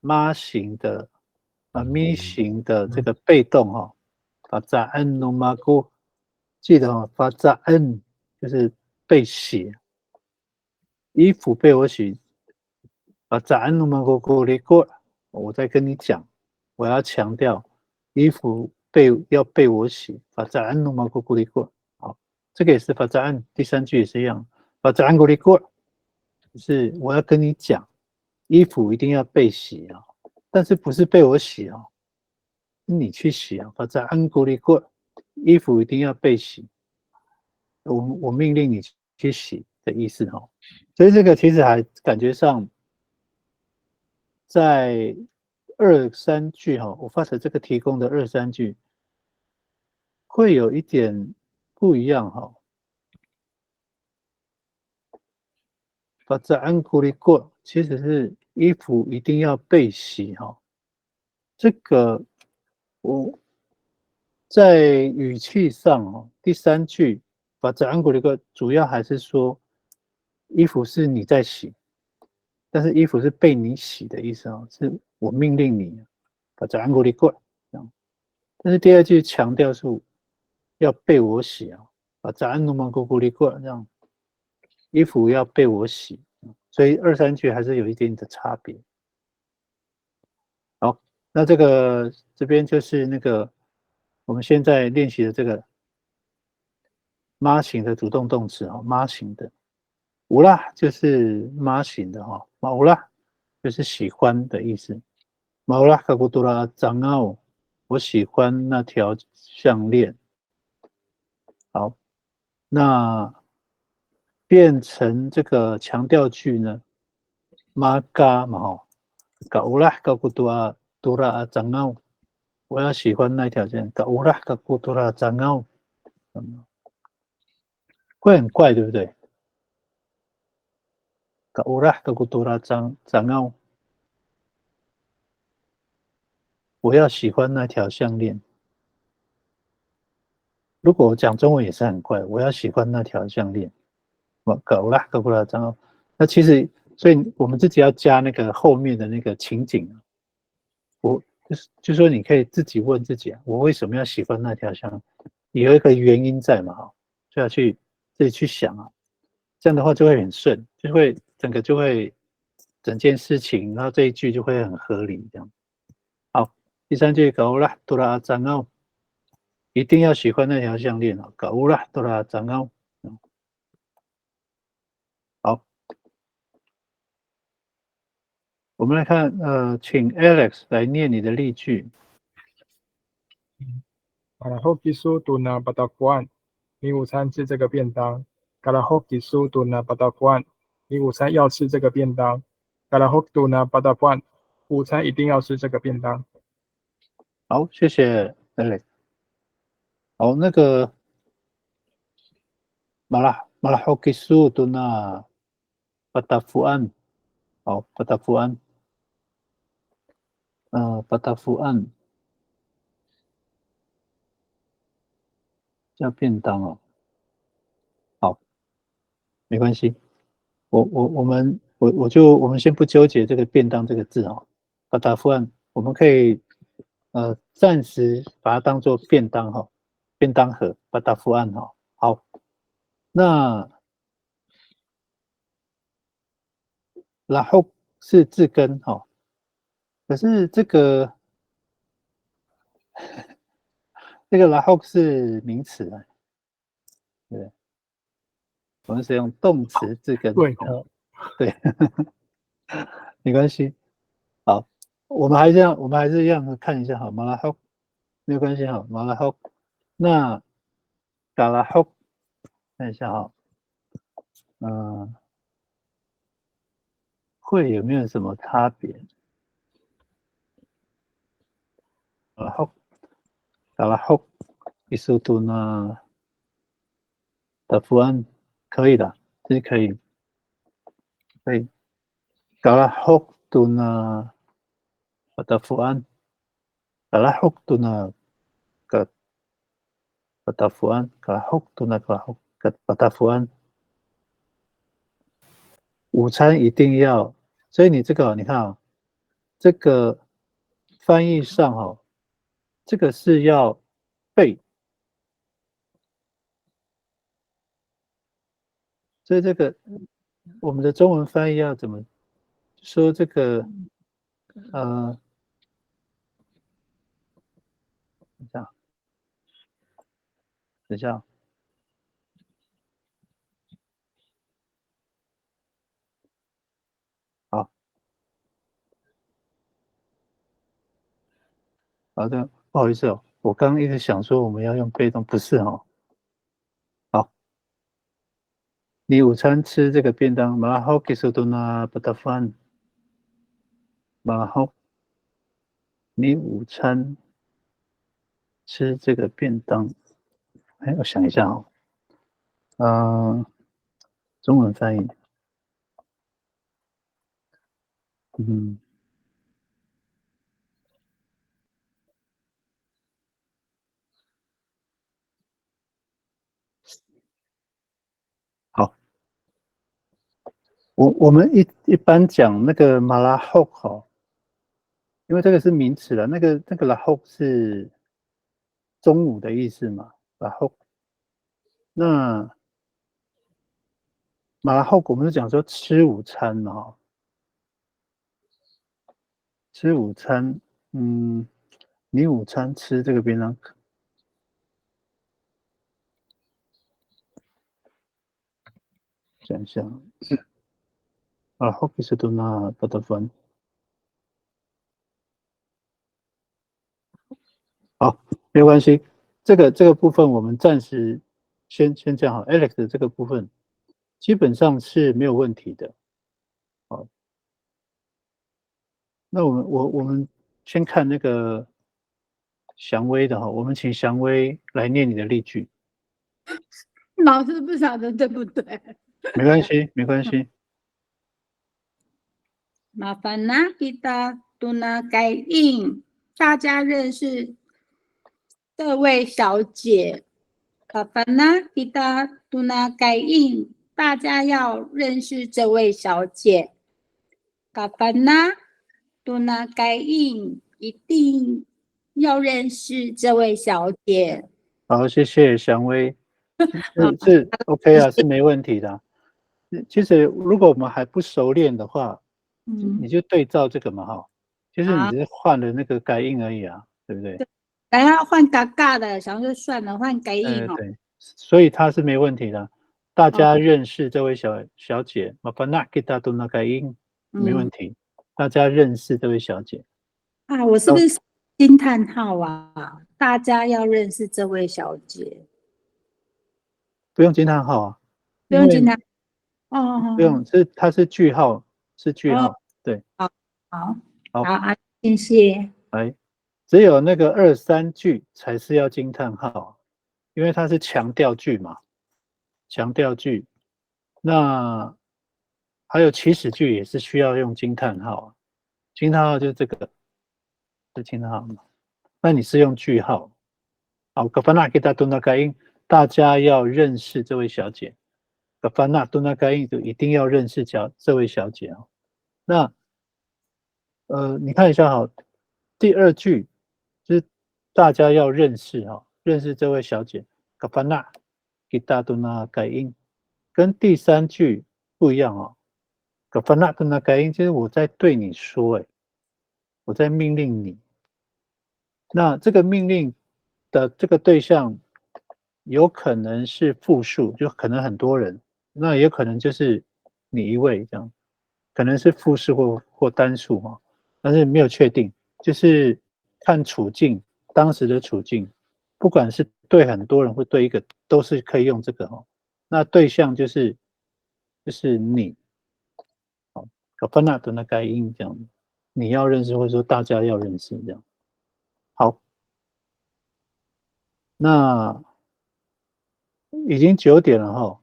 妈型的咪型的这个被动哦，把炸摁弄马姑，记得哦，把炸摁就是被洗，衣服被我洗，把炸摁弄马姑里过。我再跟你讲，我要强调，衣服要被我洗，把炸摁弄马姑里过。好，这个也是把炸摁，第3句也是一样，把炸摁过里过，就是我要跟你讲，衣服一定要被洗啊。但是不是被我洗哦，你去洗啊！把在安古里过，衣服一定要被洗，我命令你去洗的意思哦。所以这个其实还感觉上，在2、3句哈，我发的这个提供的2、3句会有一点不一样哈。把在安古里过，其实是衣服一定要被洗哈。这个我在语气上哦，第3句把这安古里个主要还是说衣服是你在洗，但是衣服是被你洗的意思哦，是我命令你把这安古里过这样。但是第2句强调是要被我洗啊，把这安努曼古古里过这样，衣服要被我洗，所以2、3句还是有一点的差别。好，那这边就是那个我们现在练习的这个妈型的主动动词啊，妈型的，乌拉就是妈型的哈，马乌拉就是喜欢的意思，马乌拉卡古杜拉藏奥，我喜欢那条项链。好，那变成这个强调句呢，马嘎嘛哈，嘎乌拉卡古杜拉藏奥。我要喜欢那条线，嘎乌拉嘎古杜拉藏奥，会很怪，对不对？嘎乌拉嘎古杜拉藏奥，我要喜欢那条项链。如果我讲中文也是很快，我要喜欢那条项链，搞啦，然后那其实，所以我们自己要加那个后面的那个情景，我就说你可以自己问自己啊，我为什么要喜欢那条项链？有一个原因在嘛，哈，就要去自己去想啊，这样的话就会很顺，就会整件事情，然后这一句就会很合理，这样。好，第3句搞啦，多拉赞奥。一定要喜欢那条项链啊！搞啦，多啦，长高。好，我们来看，请 Alex 来念你的例句。Karahoki su tuna batakuan， 你午餐吃这个便当。Karahoki su tuna batakuan， 你午餐要吃这个便当。Karahoki tuna batakuan， 午餐一定要吃这个便当。好，谢谢 Alex。好，那个Karahoki su tuna batakuan， 好 ，batakuan， batakuan 叫便当哦。好，没关系。我们先不纠结这个便当这个字哦。batakuan 我们可以暂时把它当做便当哈，便当盒batakuan哈。好，那然后是字根哈，可是这个然后是名词啊，对，我们是用动词字根。对哦，对，没关系。好，我们还是一样看一下好吗？然后没有关系哈，然后那然后看一下哈，会有没有什么差别？然后isutu na dafuan 可以的，这是可以。Kalahok tuna patafuan. Kalahok tuna patafuan. Kalahok tuna patafuan. 午餐一定要，所以你这个你看啊，这个翻译上哈，这个是要背，所以这个我们的中文翻译要怎么说这个等一下，好的，不好意思哦，我刚刚一直想说我们要用被动，不是哦。好，你午餐吃这个便当，然后给手多拿不打饭，然后你午餐吃这个便当，哎，我想一下哦，中文翻译，好，我们一般讲那个马拉后哈，因为这个是名词了，那个拉后是中午的意思嘛，拉后。那马拉后我们是讲说吃午餐嘛，吃午餐，你午餐吃这个便当，想一下，后是都拿不得分。好，没有关系，这个部分我们暂时先讲好 ，Alex 的这个部分基本上是没有问题的。好，那我们先看那个祥威的哈，我们请祥威来念你的例句。老师不晓得对不对？没关系，没关系。麻烦啦，kita tuna kain，大家认识这位小姐 Kafana kita tuna kain，大家要认识这位小姐。Kafana tuna kain，一定要认识这位小姐。好，谢谢祥威，是 OK 啊，是没问题的。其实如果我们还不熟练的话，你就对照这个嘛哈，就是你只是换了那个改印而已啊，对不对？然后换嘎嘎的，想说算了，换改印哦。对，所以他是没问题的。大家认识这位小姐，Mapana kita tuna kain，没问题。大家认识这位小姐啊，我是不是惊叹号啊？大家要认识这位小姐，不用惊叹号啊，不用惊叹。哦，不用，它是句号，是句号。对，好啊，谢谢。来，只有那个2、3句才是要惊叹号，因为它是强调句嘛，强调句。那还有起始句也是需要用惊叹号，惊叹号就是这个，是惊叹号嘛？那你是用句号。好 ，Kafana kita tuna kain， 大家要认识这位小姐。Kafana tuna kain 就一定要认识这位小姐啊。那你看一下哈，第2句就是大家要认识哈，认识这位小姐。Kafana kita tuna kain 跟第3句不一样哦。Kafana tuna kain 就是我在对你说，我在命令你。那这个命令的这个对象有可能是复数，就可能很多人，那也可能就是你一位这样，可能是复数或单数哈，但是没有确定，就是看处境，当时的处境，不管是对很多人或对一个，都是可以用这个哈。那对象就是你，好，Kafana tuna kain这样，你要认识或者说大家要认识这样。好，那已经9点了哈。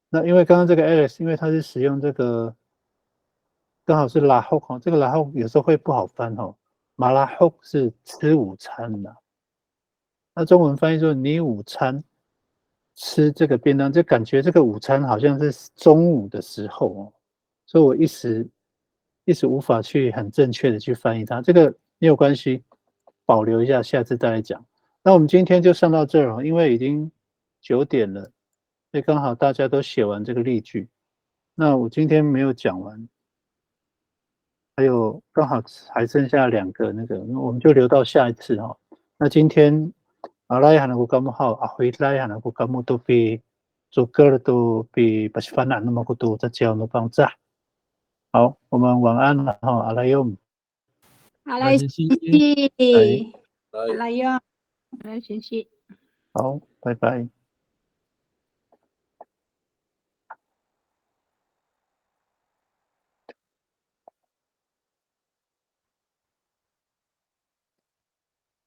那因为刚刚这个 Alex， 因为他是使用这个，刚好是拉后哈，这个拉后有时候会不好翻哈。马拉后是吃午餐的，那中文翻译说你午餐吃这个便当，就感觉这个午餐好像是中午的时候哦，所以我一时无法去很正确的去翻译它，这个没有关系，保留一下，下次再来讲。那我们今天就上到这儿哦，因为已经9点了，所以刚好大家都写完这个例句。那我今天没有讲完，还有刚好还剩下2个那个，我们就留到下一次哈。那今天Alaihan aku kamu hao Alaihan aku kamu tu pi zuker tu pi pasifana nama aku tu zajau no bang za。好，我们晚安了哈，阿莱用。好来，谢谢，好来哟，来学习。好，拜拜。